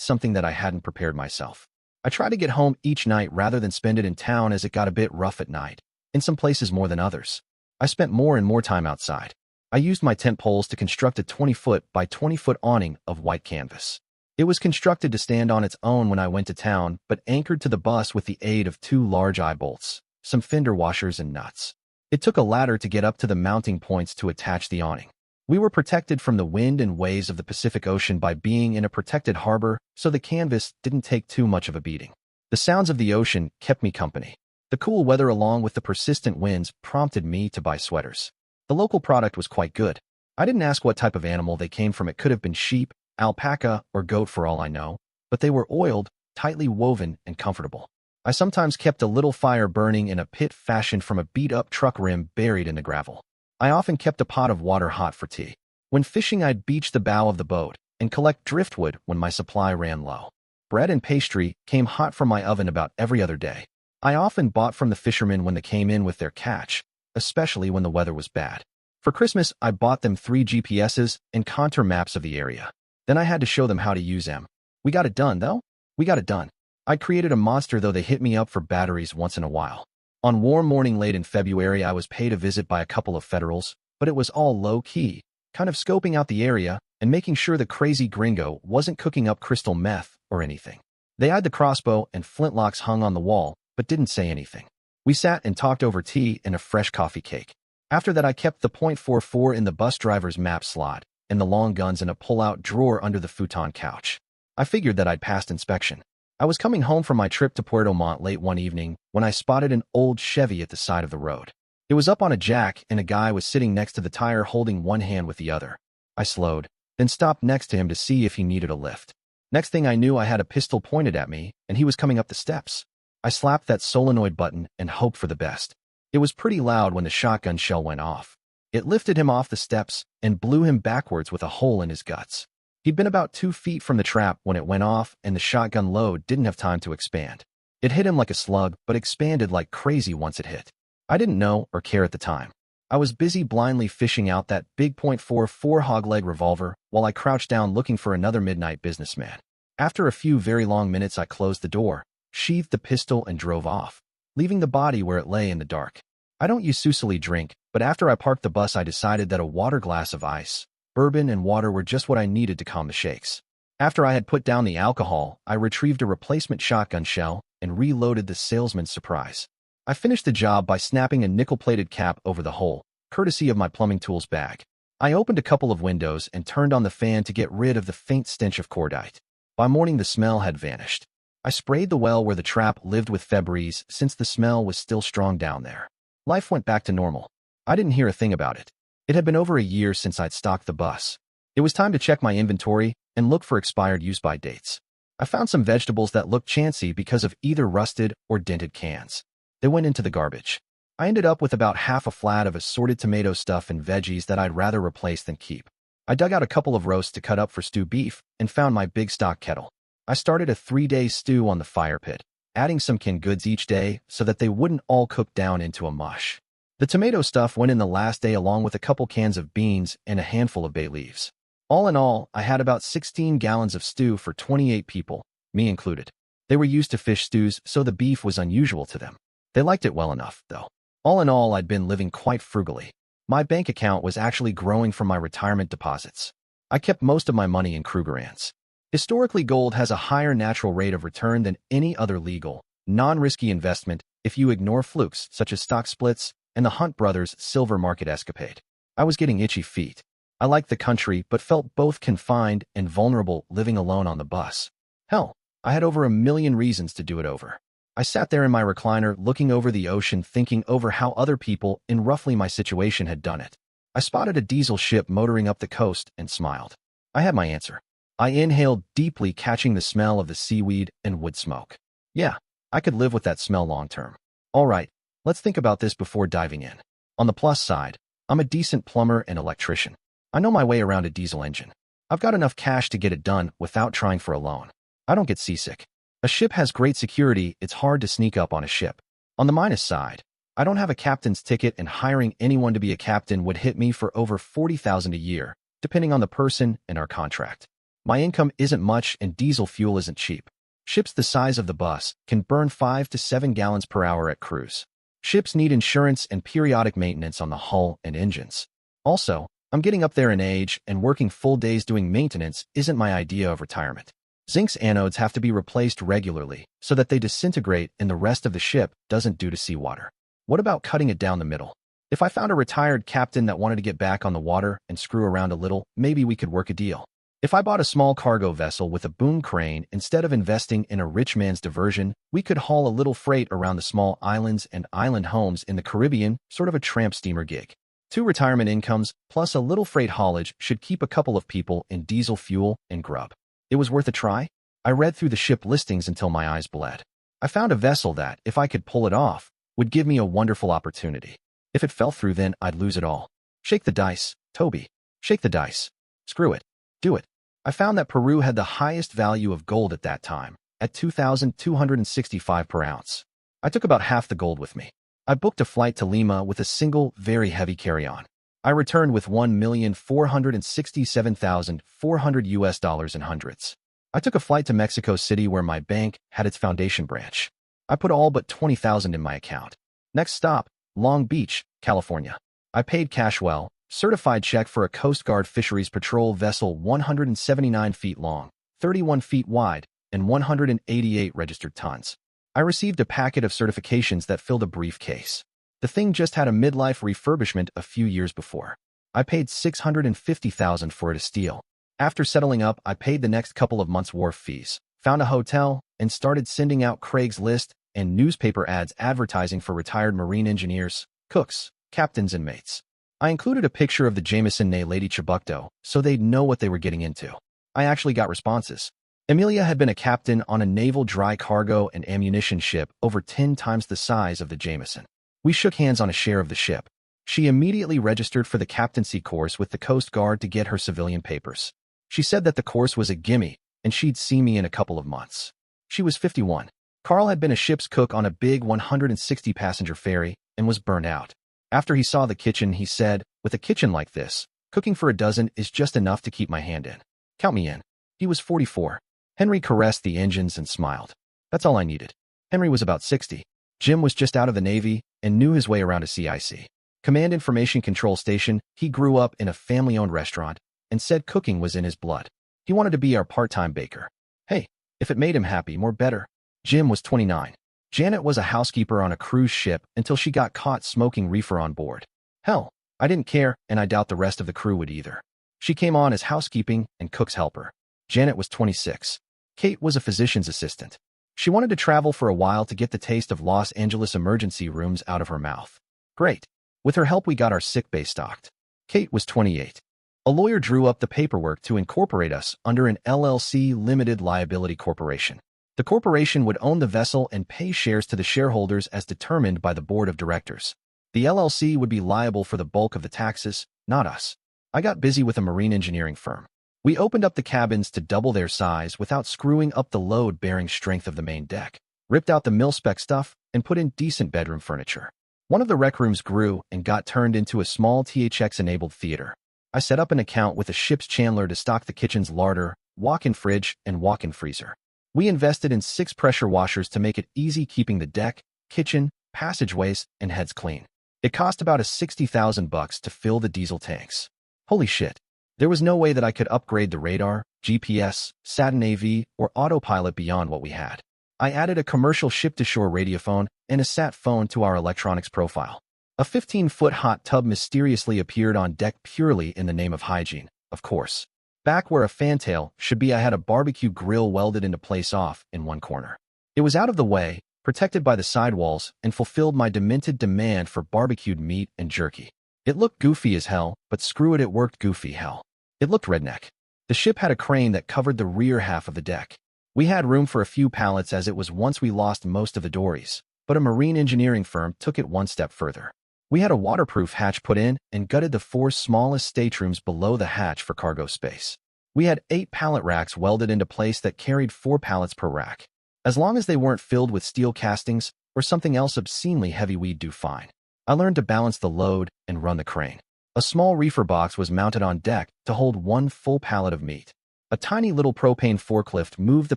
something that I hadn't prepared myself. I try to get home each night rather than spend it in town, as it got a bit rough at night, in some places more than others. I spent more and more time outside. I used my tent poles to construct a 20-foot by 20-foot awning of white canvas. It was constructed to stand on its own when I went to town, but anchored to the bus with the aid of 2 large eye bolts, some fender washers, and nuts. It took a ladder to get up to the mounting points to attach the awning. We were protected from the wind and waves of the Pacific Ocean by being in a protected harbor, so the canvas didn't take too much of a beating. The sounds of the ocean kept me company. The cool weather along with the persistent winds prompted me to buy sweaters. The local product was quite good. I didn't ask what type of animal they came from. It could have been sheep, alpaca, or goat for all I know, but they were oiled, tightly woven, and comfortable. I sometimes kept a little fire burning in a pit fashioned from a beat-up truck rim buried in the gravel. I often kept a pot of water hot for tea. When fishing, I'd beach the bow of the boat and collect driftwood when my supply ran low. Bread and pastry came hot from my oven about every other day. I often bought from the fishermen when they came in with their catch, especially when the weather was bad. For Christmas, I bought them 3 GPSs and contour maps of the area. Then I had to show them how to use them. We got it done, though. We got it done. I created a monster, though they hit me up for batteries once in a while. On warm morning late in February, I was paid a visit by a couple of federals, but it was all low-key, kind of scoping out the area and making sure the crazy gringo wasn't cooking up crystal meth or anything. They eyed the crossbow and flintlocks hung on the wall, but didn't say anything. We sat and talked over tea and a fresh coffee cake. After that, I kept the .44 in the bus driver's map slot and the long guns in a pull-out drawer under the futon couch. I figured that I'd passed inspection. I was coming home from my trip to Puerto Montt late one evening when I spotted an old Chevy at the side of the road. It was up on a jack, and a guy was sitting next to the tire holding one hand with the other. I slowed, then stopped next to him to see if he needed a lift. Next thing I knew, I had a pistol pointed at me, and he was coming up the steps. I slapped that solenoid button and hoped for the best. It was pretty loud when the shotgun shell went off. It lifted him off the steps and blew him backwards with a hole in his guts. He'd been about 2 feet from the trap when it went off, and the shotgun load didn't have time to expand. It hit him like a slug, but expanded like crazy once it hit. I didn't know or care at the time. I was busy blindly fishing out that big .44 hogleg revolver while I crouched down looking for another midnight businessman. After a few very long minutes, I closed the door, sheathed the pistol, and drove off, leaving the body where it lay in the dark. I don't usually drink, but after I parked the bus, I decided that a water glass of ice, bourbon, and water were just what I needed to calm the shakes. After I had put down the alcohol, I retrieved a replacement shotgun shell and reloaded the salesman's surprise. I finished the job by snapping a nickel-plated cap over the hole, courtesy of my plumbing tools bag. I opened a couple of windows and turned on the fan to get rid of the faint stench of cordite. By morning, the smell had vanished. I sprayed the well where the trap lived with Febreze since the smell was still strong down there. Life went back to normal. I didn't hear a thing about it. It had been over a year since I'd stocked the bus. It was time to check my inventory, and look for expired use-by dates. I found some vegetables that looked chancy because of either rusted or dented cans. They went into the garbage. I ended up with about half a flat of assorted tomato stuff and veggies that I'd rather replace than keep. I dug out a couple of roasts to cut up for stew beef and found my big stock kettle. I started a 3-day stew on the fire pit, adding some canned goods each day so that they wouldn't all cook down into a mush. The tomato stuff went in the last day along with a couple cans of beans and a handful of bay leaves. All in all, I had about 16 gallons of stew for 28 people, me included. They were used to fish stews, so the beef was unusual to them. They liked it well enough, though. All in all, I'd been living quite frugally. My bank account was actually growing from my retirement deposits. I kept most of my money in Krugerrands. Historically, gold has a higher natural rate of return than any other legal, non-risky investment if you ignore flukes such as stock splits and the Hunt brothers' silver market escapade. I was getting itchy feet. I liked the country but felt both confined and vulnerable living alone on the bus. Hell, I had over 1 million reasons to do it over. I sat there in my recliner looking over the ocean thinking over how other people in roughly my situation had done it. I spotted a diesel ship motoring up the coast and smiled. I had my answer. I inhaled deeply, catching the smell of the seaweed and wood smoke. Yeah, I could live with that smell long term. All right, let's think about this before diving in. On the plus side, I'm a decent plumber and electrician. I know my way around a diesel engine. I've got enough cash to get it done without trying for a loan. I don't get seasick. A ship has great security, it's hard to sneak up on a ship. On the minus side, I don't have a captain's ticket and hiring anyone to be a captain would hit me for over $40,000 a year, depending on the person and our contract. My income isn't much and diesel fuel isn't cheap. Ships the size of the bus can burn 5 to 7 gallons per hour at cruise. Ships need insurance and periodic maintenance on the hull and engines. Also, I'm getting up there in age and working full days doing maintenance isn't my idea of retirement. Zinc's anodes have to be replaced regularly so that they disintegrate and the rest of the ship doesn't do to seawater. What about cutting it down the middle? If I found a retired captain that wanted to get back on the water and screw around a little, maybe we could work a deal. If I bought a small cargo vessel with a boom crane instead of investing in a rich man's diversion, we could haul a little freight around the small islands and island homes in the Caribbean, sort of a tramp steamer gig. 2 retirement incomes plus a little freight haulage should keep a couple of people in diesel fuel and grub. It was worth a try. I read through the ship listings until my eyes bled. I found a vessel that, if I could pull it off, would give me a wonderful opportunity. If it fell through, then I'd lose it all. Shake the dice, Toby. Shake the dice. Screw it. Do it. I found that Peru had the highest value of gold at that time, at $2,265 per ounce. I took about half the gold with me. I booked a flight to Lima with a single, very heavy carry-on. I returned with $1,467,400 US in hundreds. I took a flight to Mexico City where my bank had its foundation branch. I put all but $20,000 in my account. Next stop, Long Beach, California. I paid cash well, certified check for a Coast Guard Fisheries Patrol vessel 179 feet long, 31 feet wide, and 188 registered tons. I received a packet of certifications that filled a briefcase. The thing just had a midlife refurbishment a few years before. I paid $650,000 for it to steal. After settling up, I paid the next couple of months' wharf fees, found a hotel, and started sending out Craigslist and newspaper ads advertising for retired marine engineers, cooks, captains, and mates. I included a picture of the Jameson née Lady Chibukto so they'd know what they were getting into. I actually got responses. Emilia had been a captain on a naval dry cargo and ammunition ship over 10 times the size of the Jameson. We shook hands on a share of the ship. She immediately registered for the captaincy course with the Coast Guard to get her civilian papers. She said that the course was a gimme, and she'd see me in a couple of months. She was 51. Carl had been a ship's cook on a big 160-passenger ferry and was burned out. After he saw the kitchen, he said, "With a kitchen like this, cooking for a dozen is just enough to keep my hand in. Count me in." He was 44. Henry caressed the engines and smiled. That's all I needed. Henry was about 60. Jim was just out of the Navy and knew his way around a CIC. Command Information Control Station. He grew up in a family-owned restaurant and said cooking was in his blood. He wanted to be our part-time baker. Hey, if it made him happy, more better. Jim was 29. Janet was a housekeeper on a cruise ship until she got caught smoking reefer on board. Hell, I didn't care, and I doubt the rest of the crew would either. She came on as housekeeping and cook's helper. Janet was 26. Kate was a physician's assistant. She wanted to travel for a while to get the taste of Los Angeles emergency rooms out of her mouth. Great. With her help, we got our sick bay stocked. Kate was 28. A lawyer drew up the paperwork to incorporate us under an LLC limited liability corporation. The corporation would own the vessel and pay shares to the shareholders as determined by the board of directors. The LLC would be liable for the bulk of the taxes, not us. I got busy with a marine engineering firm. We opened up the cabins to double their size without screwing up the load-bearing strength of the main deck, ripped out the mil-spec stuff, and put in decent bedroom furniture. One of the rec rooms grew and got turned into a small THX-enabled theater. I set up an account with a ship's chandler to stock the kitchen's larder, walk-in fridge, and walk-in freezer. We invested in 6 pressure washers to make it easy keeping the deck, kitchen, passageways, and heads clean. It cost about $60,000 to fill the diesel tanks. Holy shit. There was no way that I could upgrade the radar, GPS, Saturn AV, or autopilot beyond what we had. I added a commercial ship-to-shore radiophone and a sat phone to our electronics profile. A 15-foot hot tub mysteriously appeared on deck purely in the name of hygiene, of course. Back where a fantail should be, I had a barbecue grill welded into place off in one corner. It was out of the way, protected by the sidewalls, and fulfilled my demented demand for barbecued meat and jerky. It looked goofy as hell, but screw it, it worked goofy hell. It looked redneck. The ship had a crane that covered the rear half of the deck. We had room for a few pallets as it was once we lost most of the dories, but a marine engineering firm took it one step further. We had a waterproof hatch put in and gutted the 4 smallest staterooms below the hatch for cargo space. We had 8 pallet racks welded into place that carried 4 pallets per rack. As long as they weren't filled with steel castings or something else obscenely heavy, we'd do fine. I learned to balance the load and run the crane. A small reefer box was mounted on deck to hold 1 full pallet of meat. A tiny little propane forklift moved the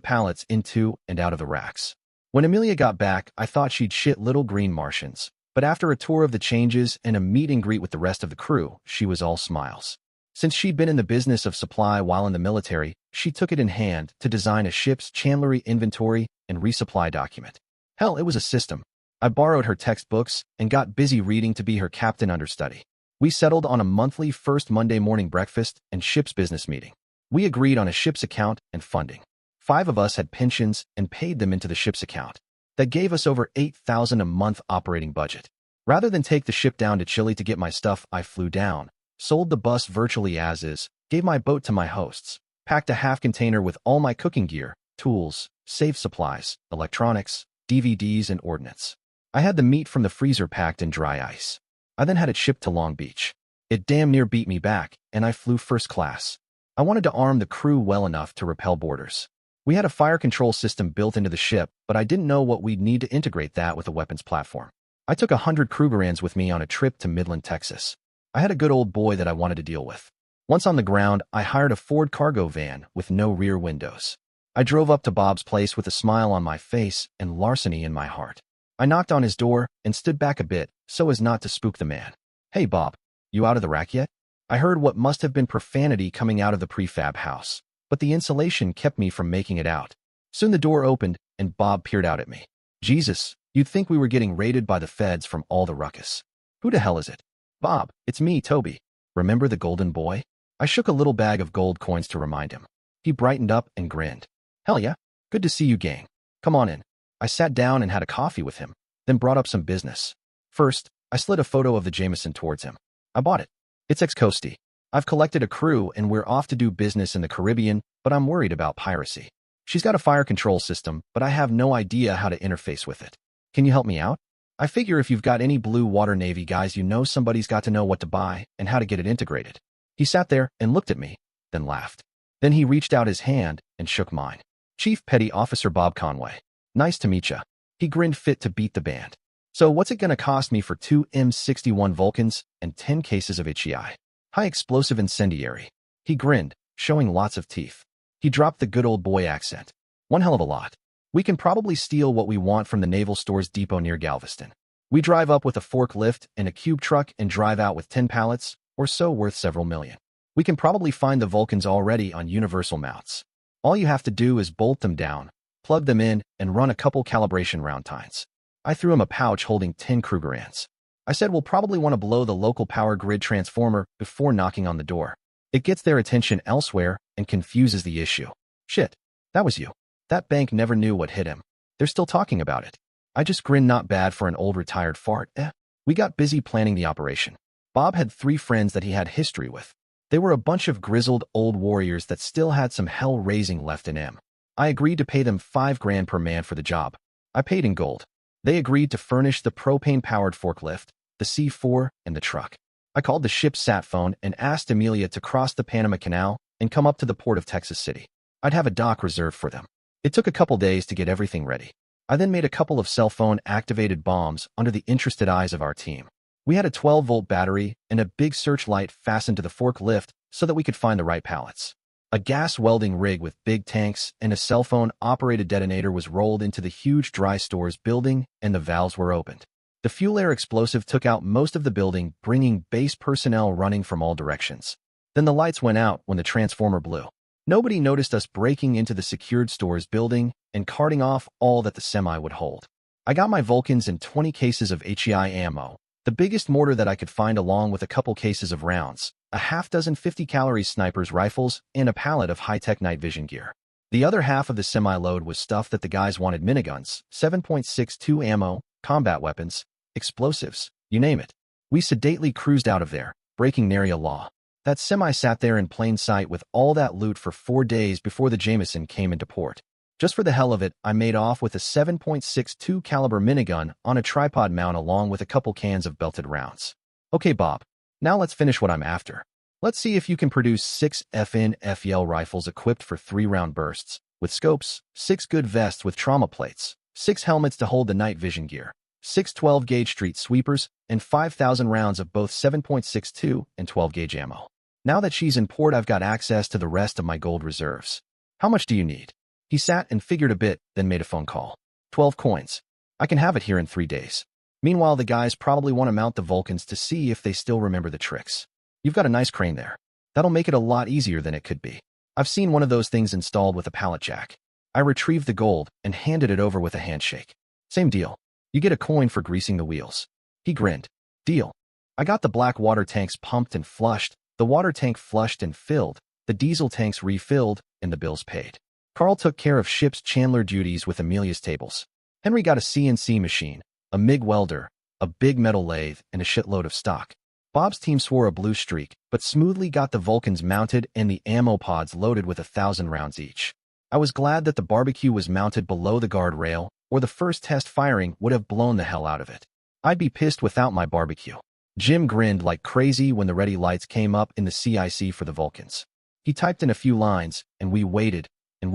pallets into and out of the racks. When Amelia got back, I thought she'd shit little green Martians. But after a tour of the changes and a meet and greet with the rest of the crew, she was all smiles. Since she'd been in the business of supply while in the military, she took it in hand to design a ship's chandlery inventory and resupply document. Hell, it was a system. I borrowed her textbooks and got busy reading to be her captain understudy. We settled on a monthly first Monday morning breakfast and ship's business meeting. We agreed on a ship's account and funding. 5 of us had pensions and paid them into the ship's account. That gave us over $8,000 a month operating budget. Rather than take the ship down to Chile to get my stuff, I flew down, sold the bus virtually as is, gave my boat to my hosts, packed a half container with all my cooking gear, tools, safe supplies, electronics, DVDs, and ordnance. I had the meat from the freezer packed in dry ice. I then had it shipped to Long Beach. It damn near beat me back, and I flew first class. I wanted to arm the crew well enough to repel boarders. We had a fire control system built into the ship, but I didn't know what we'd need to integrate that with a weapons platform. I took 100 Krugerrands with me on a trip to Midland, Texas. I had a good old boy that I wanted to deal with. Once on the ground, I hired a Ford cargo van with no rear windows. I drove up to Bob's place with a smile on my face and larceny in my heart. I knocked on his door and stood back a bit so as not to spook the man. "Hey Bob, you out of the rack yet?" I heard what must have been profanity coming out of the prefab house, but the insulation kept me from making it out. Soon the door opened and Bob peered out at me. Jesus, you'd think we were getting raided by the feds from all the ruckus. "Who the hell is it?" "Bob, it's me, Toby. Remember the golden boy?" I shook a little bag of gold coins to remind him. He brightened up and grinned. "Hell yeah. Good to see you, gang. Come on in." I sat down and had a coffee with him, then brought up some business. First, I slid a photo of the Jameson towards him. "I bought it. It's ex-coastie. I've collected a crew and we're off to do business in the Caribbean, but I'm worried about piracy. She's got a fire control system, but I have no idea how to interface with it. Can you help me out? I figure if you've got any blue water Navy guys, you know somebody's got to know what to buy and how to get it integrated." He sat there and looked at me, then laughed. Then he reached out his hand and shook mine. "Chief Petty Officer Bob Conway. Nice to meet ya." He grinned fit to beat the band. "So what's it gonna cost me for 2 M61 Vulcans and 10 cases of HEI? High explosive incendiary." He grinned, showing lots of teeth. He dropped the good old boy accent. "One hell of a lot. We can probably steal what we want from the Naval Stores Depot near Galveston. We drive up with a forklift and a cube truck and drive out with 10 pallets or so worth several million. We can probably find the Vulcans already on universal mounts. All you have to do is bolt them down, plug them in, and run a couple calibration round times." I threw him a pouch holding 10 Krugerrands. I said we'll probably want to blow the local power grid transformer before knocking on the door. It gets their attention elsewhere and confuses the issue. "Shit, that was you. That bank never knew what hit him. They're still talking about it." I just grinned, not bad for an old retired fart. We got busy planning the operation. Bob had 3 friends that he had history with. They were a bunch of grizzled old warriors that still had some hell-raising left in them. I agreed to pay them $5,000 per man for the job. I paid in gold. They agreed to furnish the propane-powered forklift, the C4, and the truck. I called the ship's sat phone and asked Amelia to cross the Panama Canal and come up to the port of Texas City. I'd have a dock reserved for them. It took a couple days to get everything ready. I then made a couple of cell phone-activated bombs under the interested eyes of our team. We had a 12-volt battery and a big searchlight fastened to the forklift so that we could find the right pallets. A gas welding rig with big tanks and a cell phone-operated detonator was rolled into the huge dry stores building, and the valves were opened. The fuel-air explosive took out most of the building, bringing base personnel running from all directions. Then the lights went out when the transformer blew. Nobody noticed us breaking into the secured stores building and carting off all that the semi would hold. I got my Vulcans and 20 cases of HEI ammo, the biggest mortar that I could find, along with a couple cases of rounds, a half-dozen 50-calorie snipers rifles, and a pallet of high-tech night vision gear. The other half of the semi-load was stuff that the guys wanted: miniguns, 7.62 ammo, combat weapons, explosives, you name it. We sedately cruised out of there, breaking nary a law. That semi sat there in plain sight with all that loot for 4 days before the Jameson came into port. Just for the hell of it, I made off with a 7.62 caliber minigun on a tripod mount along with a couple cans of belted rounds. Okay, Bob, now let's finish what I'm after. Let's see if you can produce 6 FNFL rifles equipped for 3-round bursts, with scopes, 6 good vests with trauma plates, 6 helmets to hold the night vision gear, 6 12-gauge street sweepers, and 5,000 rounds of both 7.62 and 12-gauge ammo. Now that she's in port, I've got access to the rest of my gold reserves. How much do you need? He sat and figured a bit, then made a phone call. 12 coins. I can have it here in 3 days. Meanwhile, the guys probably want to mount the Vulcans to see if they still remember the tricks. You've got a nice crane there. That'll make it a lot easier than it could be. I've seen one of those things installed with a pallet jack. I retrieved the gold and handed it over with a handshake. Same deal. You get a coin for greasing the wheels. He grinned. Deal. I got the black water tanks pumped and flushed, the water tank flushed and filled, the diesel tanks refilled, and the bills paid. Carl took care of ship's chandler duties with Amelia's tables. Henry got a CNC machine, a MIG welder, a big metal lathe, and a shitload of stock. Bob's team swore a blue streak, but smoothly got the Vulcans mounted and the ammo pods loaded with 1,000 rounds each. I was glad that the barbecue was mounted below the guardrail, or the first test firing would have blown the hell out of it. I'd be pissed without my barbecue. Jim grinned like crazy when the ready lights came up in the CIC for the Vulcans. He typed in a few lines, and we waited, and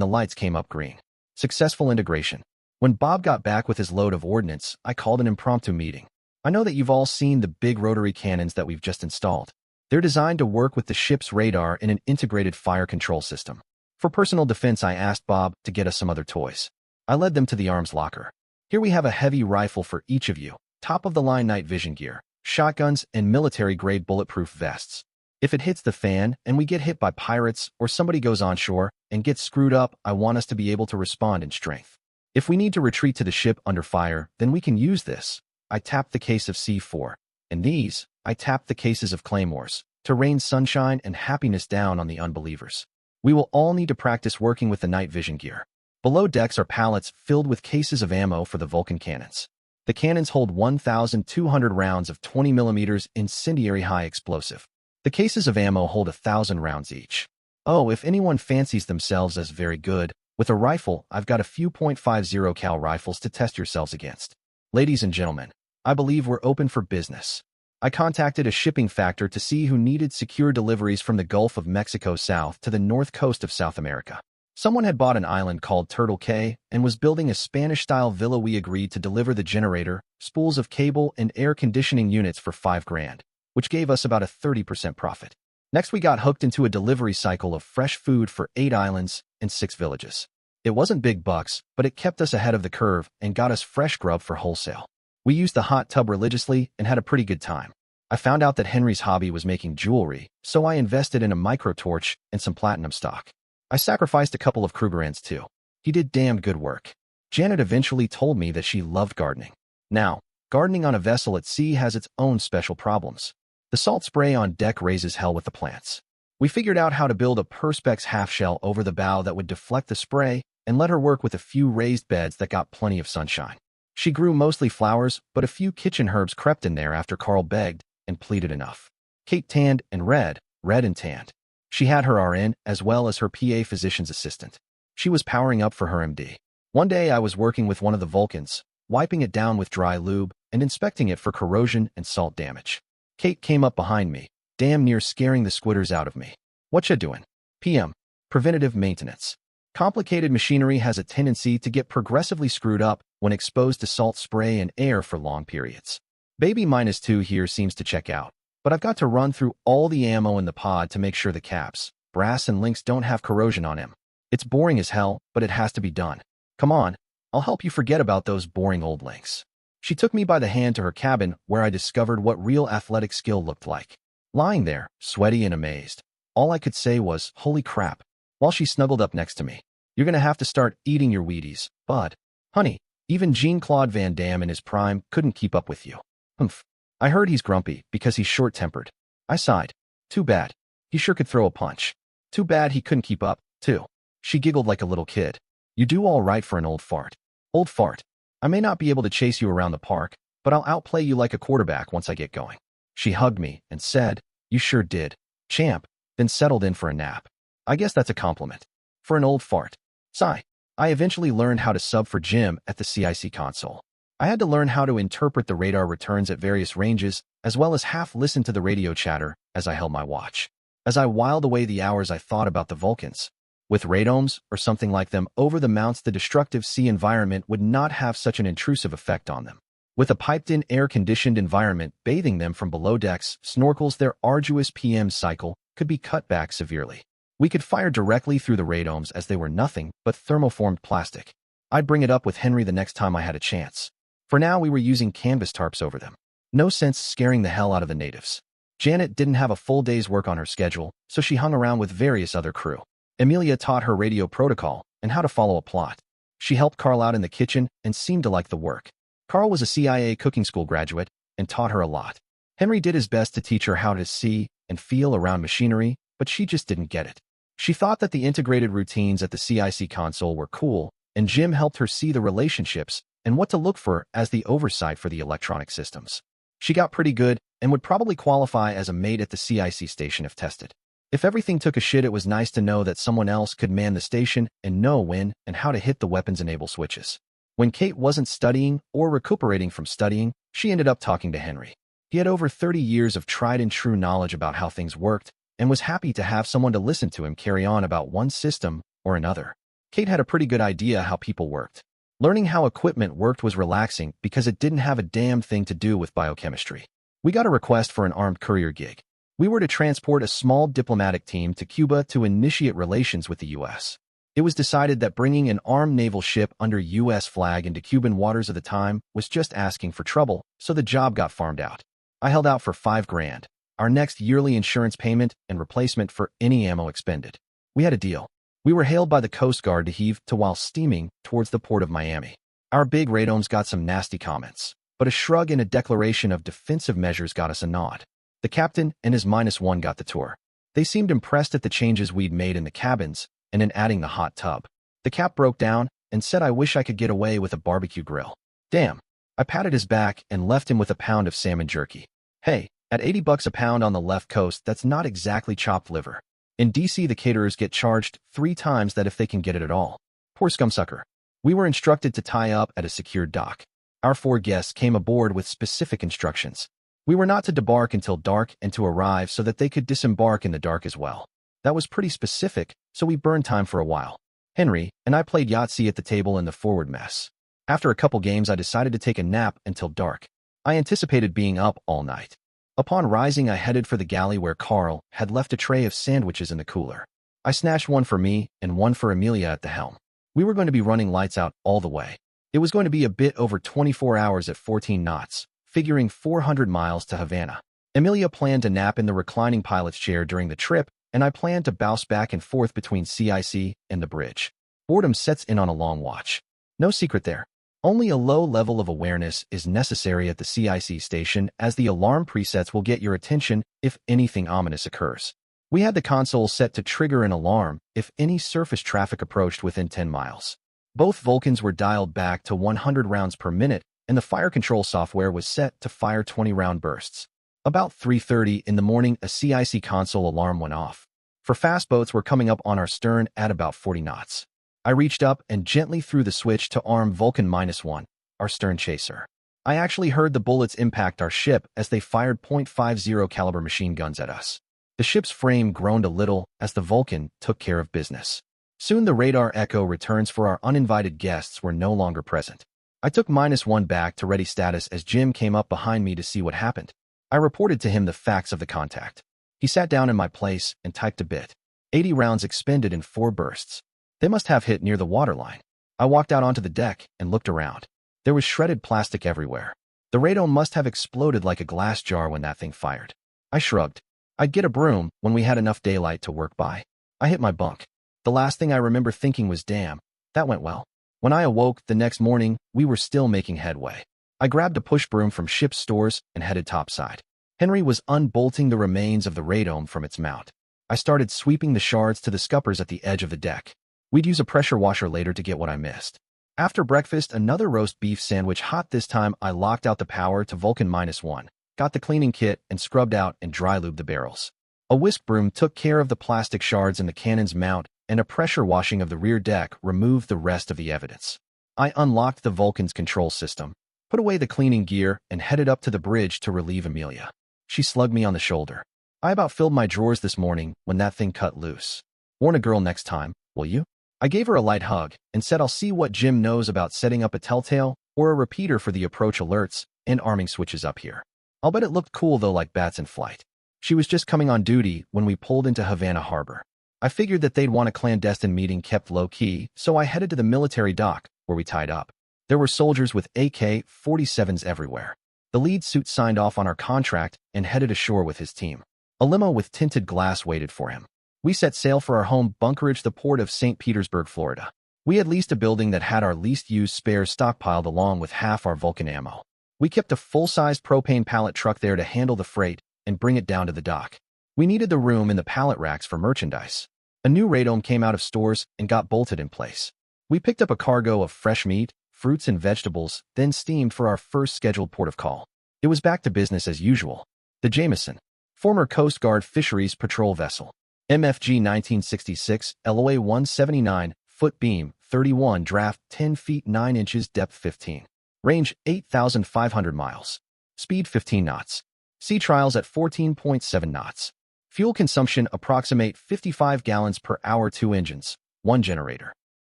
the lights came up green. Successful integration. When Bob got back with his load of ordnance, I called an impromptu meeting. I know that you've all seen the big rotary cannons that we've just installed. They're designed to work with the ship's radar in an integrated fire control system. For personal defense, I asked Bob to get us some other toys. I led them to the arms locker. Here we have a heavy rifle for each of you, top-of-the-line night vision gear, shotguns, and military-grade bulletproof vests. If it hits the fan and we get hit by pirates or somebody goes onshore and gets screwed up, I want us to be able to respond in strength. If we need to retreat to the ship under fire, then we can use this. I tapped the case of C4. And these, I tapped the cases of claymores, to rain sunshine and happiness down on the unbelievers. We will all need to practice working with the night vision gear. Below decks are pallets filled with cases of ammo for the Vulcan cannons. The cannons hold 1,200 rounds of 20mm incendiary high explosive. The cases of ammo hold 1,000 rounds each. Oh, if anyone fancies themselves as very good, with a rifle, I've got a few .50 cal rifles to test yourselves against. Ladies and gentlemen, I believe we're open for business. I contacted a shipping factor to see who needed secure deliveries from the Gulf of Mexico south to the north coast of South America. Someone had bought an island called Turtle Cay and was building a Spanish-style villa. We agreed to deliver the generator, spools of cable, and air conditioning units for $5,000, which gave us about a 30% profit. Next, we got hooked into a delivery cycle of fresh food for 8 islands and 6 villages. It wasn't big bucks, but it kept us ahead of the curve and got us fresh grub for wholesale. We used the hot tub religiously and had a pretty good time. I found out that Henry's hobby was making jewelry, so I invested in a micro-torch and some platinum stock. I sacrificed a couple of Krugerrands too. He did damn good work. Janet eventually told me that she loved gardening. Now, gardening on a vessel at sea has its own special problems. The salt spray on deck raises hell with the plants. We figured out how to build a Perspex half-shell over the bow that would deflect the spray and let her work with a few raised beds that got plenty of sunshine. She grew mostly flowers, but a few kitchen herbs crept in there after Carl begged and pleaded enough. Kate tanned and red and tanned. She had her RN as well as her PA physician's assistant. She was powering up for her MD. One day I was working with one of the Vulcans, wiping it down with dry lube and inspecting it for corrosion and salt damage. Kate came up behind me, damn near scaring the squitters out of me. "What ya doing?" "PM. Preventative maintenance. Complicated machinery has a tendency to get progressively screwed up when exposed to salt spray and air for long periods. Baby -2 here seems to check out, but I've got to run through all the ammo in the pod to make sure the caps, brass and links don't have corrosion on him. It's boring as hell, but it has to be done. Come on, I'll help you forget about those boring old links." She took me by the hand to her cabin where I discovered what real athletic skill looked like. Lying there, sweaty and amazed, all I could say was, "Holy crap," while she snuggled up next to me. "You're gonna have to start eating your Wheaties, bud. Honey, even Jean-Claude Van Damme in his prime couldn't keep up with you." "Humph. I heard he's grumpy because he's short-tempered." I sighed. "Too bad. He sure could throw a punch. Too bad he couldn't keep up, too." She giggled like a little kid. "You do all right for an old fart." "Old fart. I may not be able to chase you around the park, but I'll outplay you like a quarterback once I get going." She hugged me and said, "You sure did, champ," then settled in for a nap. I guess that's a compliment. For an old fart. Sigh. I eventually learned how to sub for Jim at the CIC console. I had to learn how to interpret the radar returns at various ranges, as well as half listen to the radio chatter as I held my watch. As I whiled away the hours, I thought about the Vulcans. With radomes or something like them over the mounts, the destructive sea environment would not have such an intrusive effect on them. With a piped-in air-conditioned environment bathing them from below decks, snorkels, their arduous PM cycle could be cut back severely. We could fire directly through the radomes as they were nothing but thermoformed plastic. I'd bring it up with Henry the next time I had a chance. For now, we were using canvas tarps over them. No sense scaring the hell out of the natives. Janet didn't have a full day's work on her schedule, so she hung around with various other crew. Amelia taught her radio protocol and how to follow a plot. She helped Carl out in the kitchen and seemed to like the work. Carl was a CIA cooking school graduate and taught her a lot. Henry did his best to teach her how to see and feel around machinery, but she just didn't get it. She thought that the integrated routines at the CIC console were cool, and Jim helped her see the relationships and what to look for as the oversight for the electronic systems. She got pretty good and would probably qualify as a mate at the CIC station if tested. If everything took a shit, it was nice to know that someone else could man the station and know when and how to hit the weapons enable switches. When Kate wasn't studying or recuperating from studying, she ended up talking to Henry. He had over 30 years of tried and true knowledge about how things worked and was happy to have someone to listen to him carry on about one system or another. Kate had a pretty good idea how people worked. Learning how equipment worked was relaxing because it didn't have a damn thing to do with biochemistry. We got a request for an armed courier gig. We were to transport a small diplomatic team to Cuba to initiate relations with the U.S. It was decided that bringing an armed naval ship under U.S. flag into Cuban waters at the time was just asking for trouble, so the job got farmed out. I held out for $5,000, our next yearly insurance payment and replacement for any ammo expended. We had a deal. We were hailed by the Coast Guard to heave to while steaming towards the port of Miami. Our big radomes got some nasty comments, but a shrug and a declaration of defensive measures got us a nod. The captain and his -1 got the tour. They seemed impressed at the changes we'd made in the cabins and in adding the hot tub. The cap broke down and said I wish I could get away with a barbecue grill. Damn. I patted his back and left him with a pound of salmon jerky. Hey, at $80 a pound on the left coast, that's not exactly chopped liver. In DC, the caterers get charged 3 times that if they can get it at all. Poor scumsucker. We were instructed to tie up at a secured dock. Our 4 guests came aboard with specific instructions. We were not to debark until dark and to arrive so that they could disembark in the dark as well. That was pretty specific, so we burned time for a while. Henry and I played Yahtzee at the table in the forward mess. After a couple games, I decided to take a nap until dark. I anticipated being up all night. Upon rising, I headed for the galley where Carl had left a tray of sandwiches in the cooler. I snatched one for me and one for Amelia at the helm. We were going to be running lights out all the way. It was going to be a bit over 24 hours at 14 knots, figuring 400 miles to Havana. Amelia planned to nap in the reclining pilot's chair during the trip, and I planned to bounce back and forth between CIC and the bridge. Boredom sets in on a long watch. No secret there. Only a low level of awareness is necessary at the CIC station, as the alarm presets will get your attention if anything ominous occurs. We had the console set to trigger an alarm if any surface traffic approached within 10 miles. Both Vulcans were dialed back to 100 rounds per minute, and the fire control software was set to fire 20-round bursts. About 3:30 in the morning, a CIC console alarm went off. For fast boats were coming up on our stern at about 40 knots. I reached up and gently threw the switch to arm Vulcan -1, our stern chaser. I actually heard the bullets impact our ship as they fired .50 caliber machine guns at us. The ship's frame groaned a little as the Vulcan took care of business. Soon the radar echo returns for our uninvited guests were no longer present. I took -1 back to ready status as Jim came up behind me to see what happened. I reported to him the facts of the contact. He sat down in my place and typed a bit. 80 rounds expended in 4 bursts. They must have hit near the waterline. I walked out onto the deck and looked around. There was shredded plastic everywhere. The radome must have exploded like a glass jar when that thing fired. I shrugged. I'd get a broom when we had enough daylight to work by. I hit my bunk. The last thing I remember thinking was, damn, that went well. When I awoke the next morning, we were still making headway. I grabbed a push broom from ship's stores and headed topside. Henry was unbolting the remains of the radome from its mount. I started sweeping the shards to the scuppers at the edge of the deck. We'd use a pressure washer later to get what I missed. After breakfast, another roast beef sandwich hot this time. I locked out the power to Vulcan -1, got the cleaning kit and scrubbed out and dry lubed the barrels. A whisk broom took care of the plastic shards in the cannon's mount, and a pressure washing of the rear deck removed the rest of the evidence. I unlocked the Vulcan's control system, put away the cleaning gear, and headed up to the bridge to relieve Amelia. She slugged me on the shoulder. I about filled my drawers this morning when that thing cut loose. Warn a girl next time, will you? I gave her a light hug and said I'll see what Jim knows about setting up a telltale or a repeater for the approach alerts and arming switches up here. I'll bet it looked cool though, like bats in flight. She was just coming on duty when we pulled into Havana Harbor. I figured that they'd want a clandestine meeting kept low-key, so I headed to the military dock where we tied up. There were soldiers with AK-47s everywhere. The lead suit signed off on our contract and headed ashore with his team. A limo with tinted glass waited for him. We set sail for our home bunkerage, the port of St. Petersburg, Florida. We had leased a building that had our least used spares stockpiled along with half our Vulcan ammo. We kept a full-sized propane pallet truck there to handle the freight and bring it down to the dock. We needed the room in the pallet racks for merchandise. A new radome came out of stores and got bolted in place. We picked up a cargo of fresh meat, fruits and vegetables, then steamed for our first scheduled port of call. It was back to business as usual. The Jameson, former Coast Guard Fisheries Patrol vessel. MFG 1966, LOA 179, foot beam, 31, draft 10 feet 9 inches, depth 15. Range 8,500 miles. Speed 15 knots. Sea trials at 14.7 knots. Fuel consumption approximate 55 gallons per hour, 2 engines, 1 generator.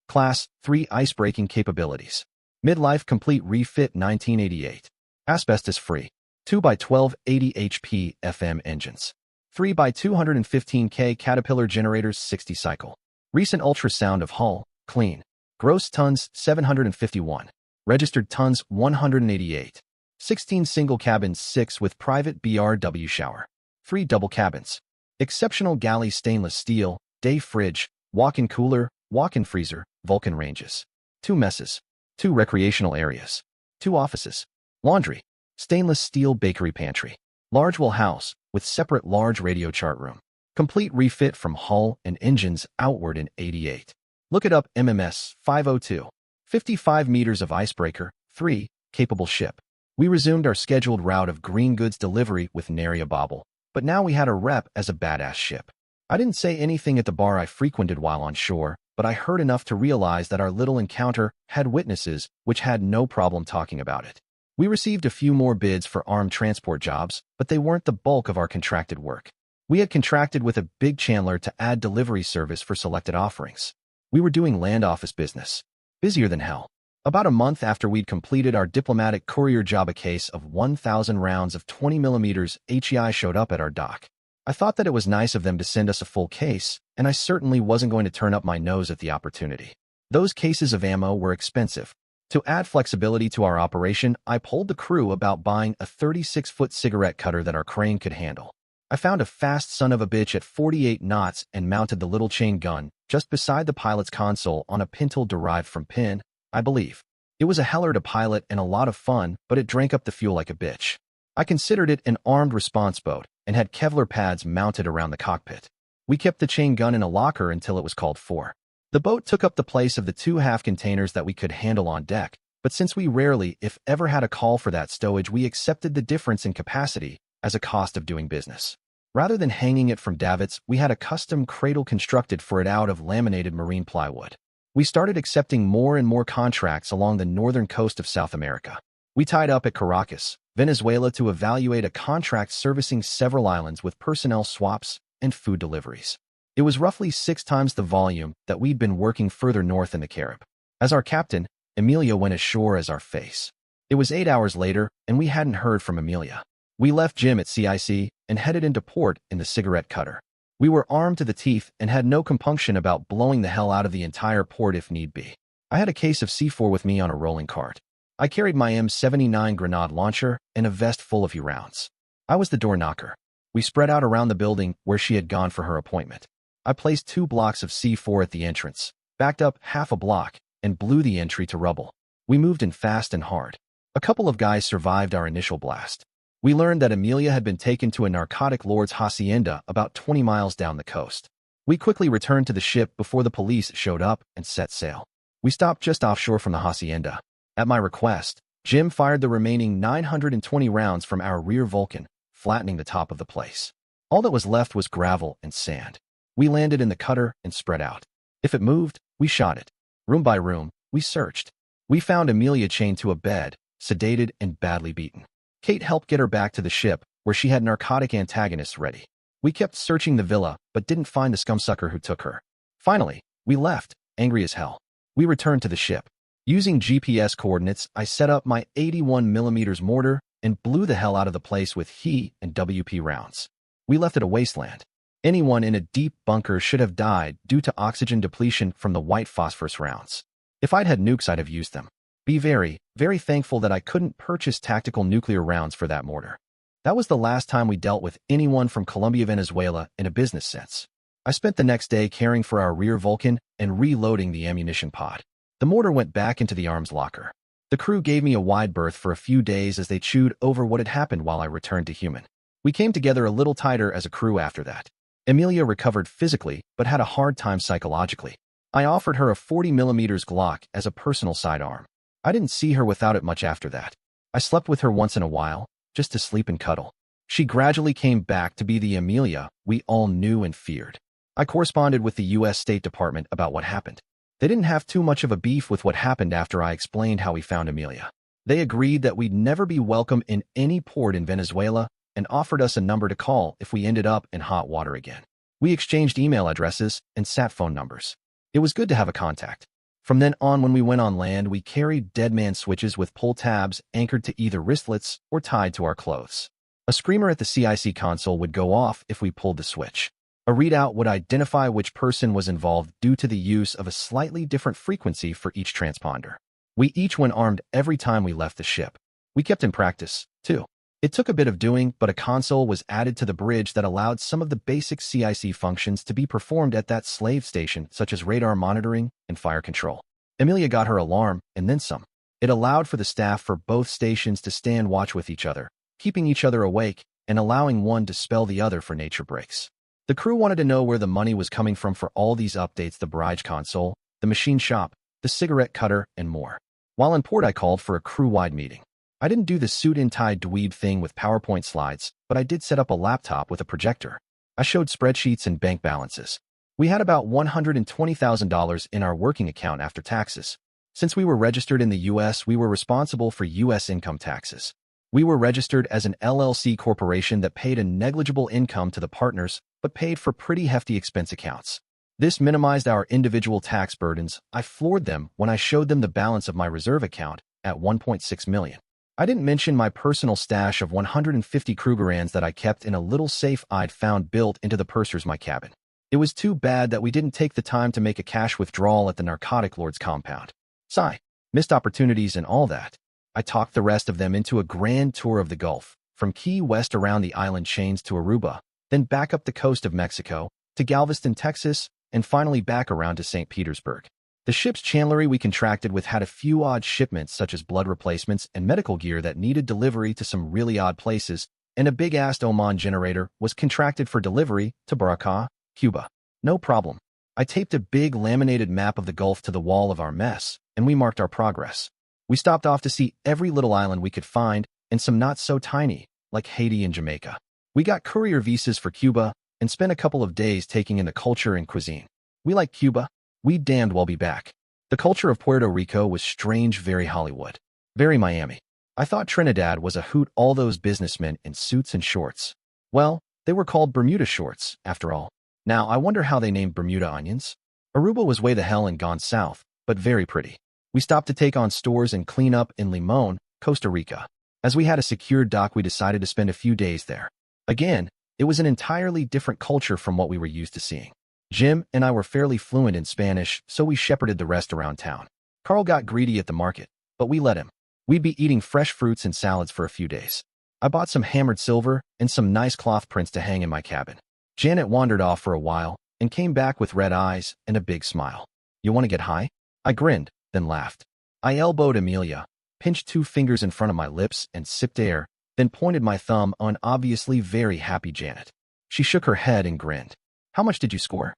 Class 3 ice-breaking capabilities. Midlife complete refit 1988. Asbestos free. 2x12 80 HP FM engines. 3x215K Caterpillar generators 60 cycle. Recent ultrasound of hull, clean. Gross tons 751. Registered tons 188. 16 single cabins, 6 with private BRW shower. 3 double cabins. Exceptional galley stainless steel, day fridge, walk-in cooler, walk-in freezer, Vulcan ranges. 2 messes. 2 recreational areas. 2 offices. Laundry. Stainless steel bakery pantry. Large well house with separate large radio chart room. Complete refit from hull and engines outward in 88. Look it up, MMS 502. 55 meters of icebreaker, 3, capable ship. We resumed our scheduled route of green goods delivery with nary a bobble, but now we had a rep as a badass ship. I didn't say anything at the bar I frequented while on shore, but I heard enough to realize that our little encounter had witnesses which had no problem talking about it. We received a few more bids for armed transport jobs, but they weren't the bulk of our contracted work. We had contracted with a big chandler to add delivery service for selected offerings. We were doing land office business. Busier than hell. About a month after we'd completed our diplomatic courier job, a case of 1,000 rounds of 20mm HEI showed up at our dock. I thought that it was nice of them to send us a full case, and I certainly wasn't going to turn up my nose at the opportunity. Those cases of ammo were expensive. To add flexibility to our operation, I polled the crew about buying a 36-foot cigarette cutter that our crane could handle. I found a fast son of a bitch at 48 knots and mounted the little chain gun just beside the pilot's console on a pintle derived from pin, I believe. It was a heller to pilot and a lot of fun, but it drank up the fuel like a bitch. I considered it an armed response boat and had Kevlar pads mounted around the cockpit. We kept the chain gun in a locker until it was called for. The boat took up the place of the 2 half containers that we could handle on deck, but since we rarely, if ever, had a call for that stowage, we accepted the difference in capacity as a cost of doing business. Rather than hanging it from davits, we had a custom cradle constructed for it out of laminated marine plywood. We started accepting more and more contracts along the northern coast of South America. We tied up at Caracas, Venezuela to evaluate a contract servicing several islands with personnel swaps and food deliveries. It was roughly 6 times the volume that we'd been working further north in the Carib. As our captain, Emilia went ashore as our face. It was 8 hours later, and we hadn't heard from Emilia. We left Jim at CIC and headed into port in the cigarette cutter. We were armed to the teeth and had no compunction about blowing the hell out of the entire port if need be. I had a case of C4 with me on a rolling cart. I carried my M79 grenade launcher and a vest full of rounds. I was the door knocker. We spread out around the building where she had gone for her appointment. I placed 2 blocks of C4 at the entrance, backed up half a block, and blew the entry to rubble. We moved in fast and hard. A couple of guys survived our initial blast. We learned that Emilia had been taken to a narcotic lord's hacienda about 20 miles down the coast. We quickly returned to the ship before the police showed up and set sail. We stopped just offshore from the hacienda. At my request, Jim fired the remaining 920 rounds from our rear Vulcan, flattening the top of the place. All that was left was gravel and sand. We landed in the cutter and spread out. If it moved, we shot it. Room by room, we searched. We found Emilia chained to a bed, sedated and badly beaten. Kate helped get her back to the ship, where she had narcotic antagonists ready. We kept searching the villa, but didn't find the scumsucker who took her. Finally, we left, angry as hell. We returned to the ship. Using GPS coordinates, I set up my 81mm mortar and blew the hell out of the place with He and WP rounds. We left it a wasteland. Anyone in a deep bunker should have died due to oxygen depletion from the white phosphorus rounds. If I'd had nukes, I'd have used them. Be very, very thankful that I couldn't purchase tactical nuclear rounds for that mortar. That was the last time we dealt with anyone from Colombia, Venezuela in a business sense. I spent the next day caring for our rear Vulcan and reloading the ammunition pod. The mortar went back into the arms locker. The crew gave me a wide berth for a few days as they chewed over what had happened while I returned to human. We came together a little tighter as a crew after that. Emilia recovered physically, but had a hard time psychologically. I offered her a 40mm Glock as a personal sidearm. I didn't see her without it much after that. I slept with her once in a while, just to sleep and cuddle. She gradually came back to be the Emilia we all knew and feared. I corresponded with the U.S. State Department about what happened. They didn't have too much of a beef with what happened after I explained how we found Emilia. They agreed that we'd never be welcome in any port in Venezuela and offered us a number to call if we ended up in hot water again. We exchanged email addresses and sat phone numbers. It was good to have a contact. From then on, when we went on land, we carried deadman switches with pull tabs anchored to either wristlets or tied to our clothes. A screamer at the CIC console would go off if we pulled the switch. A readout would identify which person was involved due to the use of a slightly different frequency for each transponder. We each went armed every time we left the ship. We kept in practice, too. It took a bit of doing, but a console was added to the bridge that allowed some of the basic CIC functions to be performed at that slave station, such as radar monitoring and fire control. Emilia got her alarm, and then some. It allowed for the staff for both stations to stand watch with each other, keeping each other awake and allowing one to spell the other for nature breaks. The crew wanted to know where the money was coming from for all these updates: the barrage console, the machine shop, the cigarette cutter, and more. While in port, I called for a crew-wide meeting. I didn't do the suit-and-tie dweeb thing with PowerPoint slides, but I did set up a laptop with a projector. I showed spreadsheets and bank balances. We had about $120,000 in our working account after taxes. Since we were registered in the U.S., we were responsible for U.S. income taxes. We were registered as an LLC corporation that paid a negligible income to the partners, but paid for pretty hefty expense accounts. This minimized our individual tax burdens. I floored them when I showed them the balance of my reserve account at $1.6 million. I didn't mention my personal stash of 150 Krugerrands that I kept in a little safe I'd found built into the purser's my cabin. It was too bad that we didn't take the time to make a cash withdrawal at the narcotic lord's compound. Sigh. Missed opportunities and all that. I talked the rest of them into a grand tour of the Gulf, from Key West around the island chains to Aruba, then back up the coast of Mexico, to Galveston, Texas, and finally back around to St. Petersburg. The ship's chandlery we contracted with had a few odd shipments such as blood replacements and medical gear that needed delivery to some really odd places, and a big-ass Oman generator was contracted for delivery to Baraka, Cuba. No problem. I taped a big laminated map of the Gulf to the wall of our mess, and we marked our progress. We stopped off to see every little island we could find and some not so tiny, like Haiti and Jamaica. We got courier visas for Cuba and spent a couple of days taking in the culture and cuisine. We like Cuba. We damned well be back. The culture of Puerto Rico was strange, very Hollywood, very Miami. I thought Trinidad was a hoot, all those businessmen in suits and shorts. Well, they were called Bermuda shorts, after all. Now, I wonder how they named Bermuda onions. Aruba was way the hell and gone south, but very pretty. We stopped to take on stores and clean up in Limon, Costa Rica. As we had a secured dock, we decided to spend a few days there. Again, it was an entirely different culture from what we were used to seeing. Jim and I were fairly fluent in Spanish, so we shepherded the rest around town. Carl got greedy at the market, but we let him. We'd be eating fresh fruits and salads for a few days. I bought some hammered silver and some nice cloth prints to hang in my cabin. Janet wandered off for a while and came back with red eyes and a big smile. "You want to get high?" I grinned, then laughed. I elbowed Amelia, pinched 2 fingers in front of my lips and sipped air, then pointed my thumb on obviously very happy Janet. She shook her head and grinned. "How much did you score?"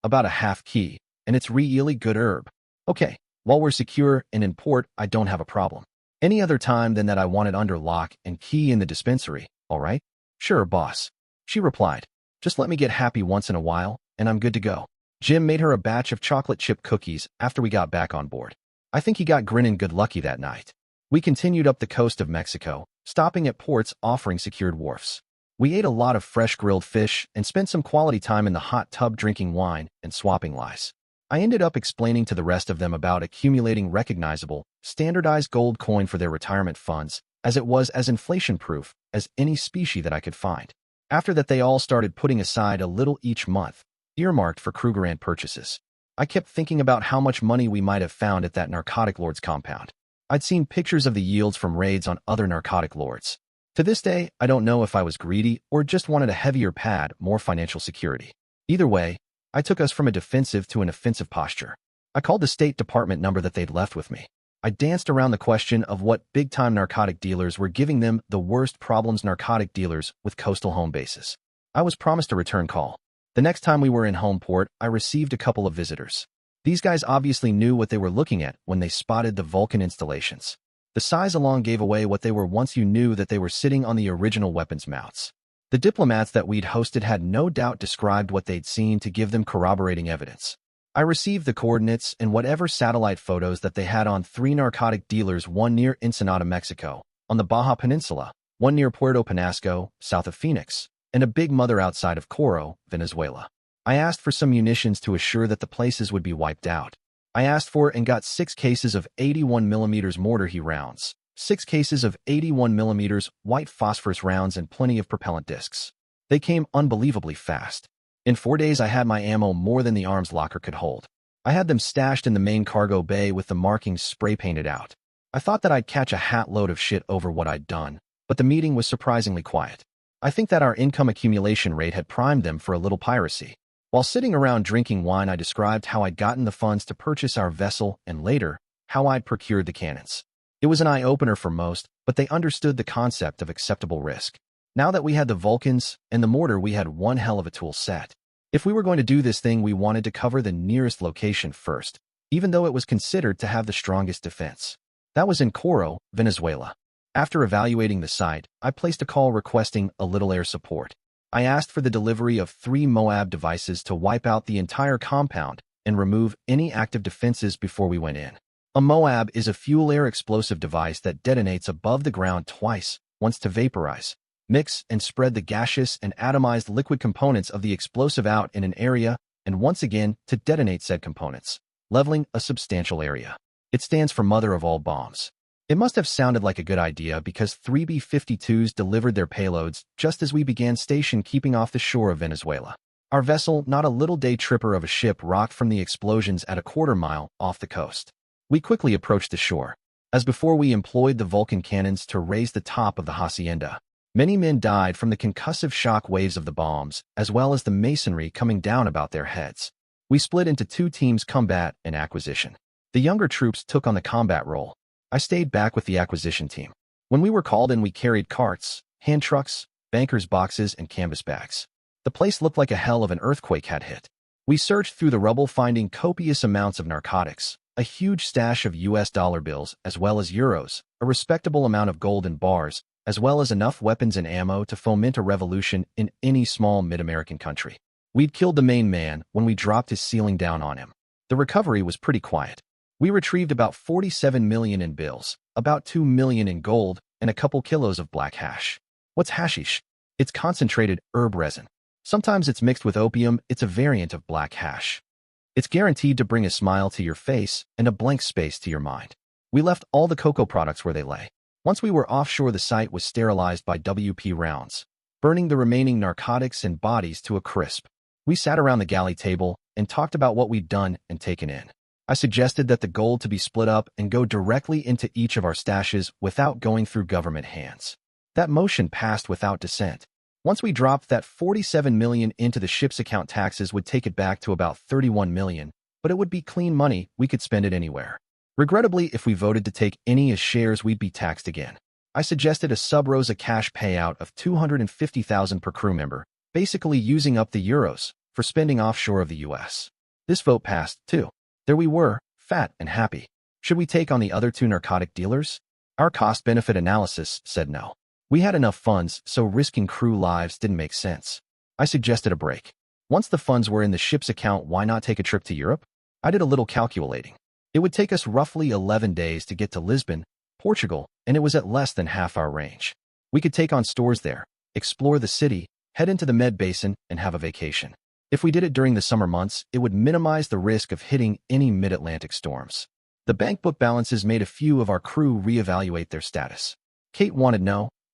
About a half key, and it's really good herb." "Okay, while we're secure and in port, I don't have a problem. Any other time than that I want it under lock and key in the dispensary, all right?" "Sure, boss," she replied. "Just let me get happy once in a while, and I'm good to go." Jim made her a batch of chocolate chip cookies after we got back on board. I think he got grinning good lucky that night. We continued up the coast of Mexico, stopping at ports offering secured wharfs. We ate a lot of fresh grilled fish and spent some quality time in the hot tub drinking wine and swapping lies. I ended up explaining to the rest of them about accumulating recognizable, standardized gold coin for their retirement funds, as it was as inflation-proof as any specie that I could find. After that, they all started putting aside a little each month, earmarked for Krugerrand purchases. I kept thinking about how much money we might have found at that narcotic lord's compound. I'd seen pictures of the yields from raids on other narcotic lords. To this day, I don't know if I was greedy or just wanted a heavier pad, more financial security. Either way, I took us from a defensive to an offensive posture. I called the State Department number that they'd left with me. I danced around the question of what big-time narcotic dealers were giving them the worst problems, narcotic dealers with coastal home bases. I was promised a return call. The next time we were in home port, I received a couple of visitors. These guys obviously knew what they were looking at when they spotted the Vulcan installations. The size alone gave away what they were once you knew that they were sitting on the original weapons mounts. The diplomats that we'd hosted had no doubt described what they'd seen to give them corroborating evidence. I received the coordinates and whatever satellite photos that they had on 3 narcotic dealers, one near Ensenada, Mexico, on the Baja Peninsula, one near Puerto Penasco, south of Phoenix, and a big mother outside of Coro, Venezuela. I asked for some munitions to assure that the places would be wiped out. I asked for and got 6 cases of 81mm mortar he rounds, 6 cases of 81mm white phosphorus rounds, and plenty of propellant discs. They came unbelievably fast. In 4 days, I had my ammo more than the arms locker could hold. I had them stashed in the main cargo bay with the markings spray painted out. I thought that I'd catch a hat load of shit over what I'd done, but the meeting was surprisingly quiet. I think that our income accumulation rate had primed them for a little piracy. While sitting around drinking wine, I described how I'd gotten the funds to purchase our vessel and later, how I'd procured the cannons. It was an eye-opener for most, but they understood the concept of acceptable risk. Now that we had the Vulcans and the mortar, we had one hell of a tool set. If we were going to do this thing, we wanted to cover the nearest location first, even though it was considered to have the strongest defense. That was in Coro, Venezuela. After evaluating the site, I placed a call requesting a little air support. I asked for the delivery of 3 Moab devices to wipe out the entire compound and remove any active defenses before we went in. A Moab is a fuel-air explosive device that detonates above the ground twice, once to vaporize, mix and spread the gaseous and atomized liquid components of the explosive out in an area, and once again to detonate said components, leveling a substantial area. It stands for Mother of All Bombs. It must have sounded like a good idea because 3 B-52s delivered their payloads just as we began station keeping off the shore of Venezuela. Our vessel, not a little day tripper of a ship, rocked from the explosions at a quarter-mile off the coast. We quickly approached the shore. As before, we employed the Vulcan cannons to raise the top of the hacienda. Many men died from the concussive shock waves of the bombs, as well as the masonry coming down about their heads. We split into 2 teams, combat and acquisition. The younger troops took on the combat role. I stayed back with the acquisition team. When we were called in, we carried carts, hand trucks, bankers' boxes, and canvas bags. The place looked like a hell of an earthquake had hit. We searched through the rubble, finding copious amounts of narcotics, a huge stash of US dollar bills as well as euros, a respectable amount of gold in bars, as well as enough weapons and ammo to foment a revolution in any small mid-American country. We'd killed the main man when we dropped his ceiling down on him. The recovery was pretty quiet. We retrieved about 47 million in bills, about 2 million in gold, and a couple kilos of black hash. What's hashish? It's concentrated herb resin. Sometimes it's mixed with opium. It's a variant of black hash. It's guaranteed to bring a smile to your face and a blank space to your mind. We left all the cocoa products where they lay. Once we were offshore, the site was sterilized by WP rounds, burning the remaining narcotics and bodies to a crisp. We sat around the galley table and talked about what we'd done and taken in. I suggested that the gold to be split up and go directly into each of our stashes without going through government hands. That motion passed without dissent. Once we dropped that 47 million into the ship's account, taxes would take it back to about 31 million, but it would be clean money. We could spend it anywhere. Regrettably, if we voted to take any as shares, we'd be taxed again. I suggested a sub rosa cash payout of 250,000 per crew member, basically using up the euros for spending offshore of the US. This vote passed, too. There we were, fat and happy. Should we take on the other two narcotic dealers? Our cost-benefit analysis said no. We had enough funds, so risking crew lives didn't make sense. I suggested a break. Once the funds were in the ship's account, why not take a trip to Europe? I did a little calculating. It would take us roughly 11 days to get to Lisbon, Portugal, and it was at less than half our range. We could take on stores there, explore the city, head into the Med Basin, and have a vacation. If we did it during the summer months, it would minimize the risk of hitting any mid-Atlantic storms. The bank book balances made a few of our crew reevaluate their status. Kate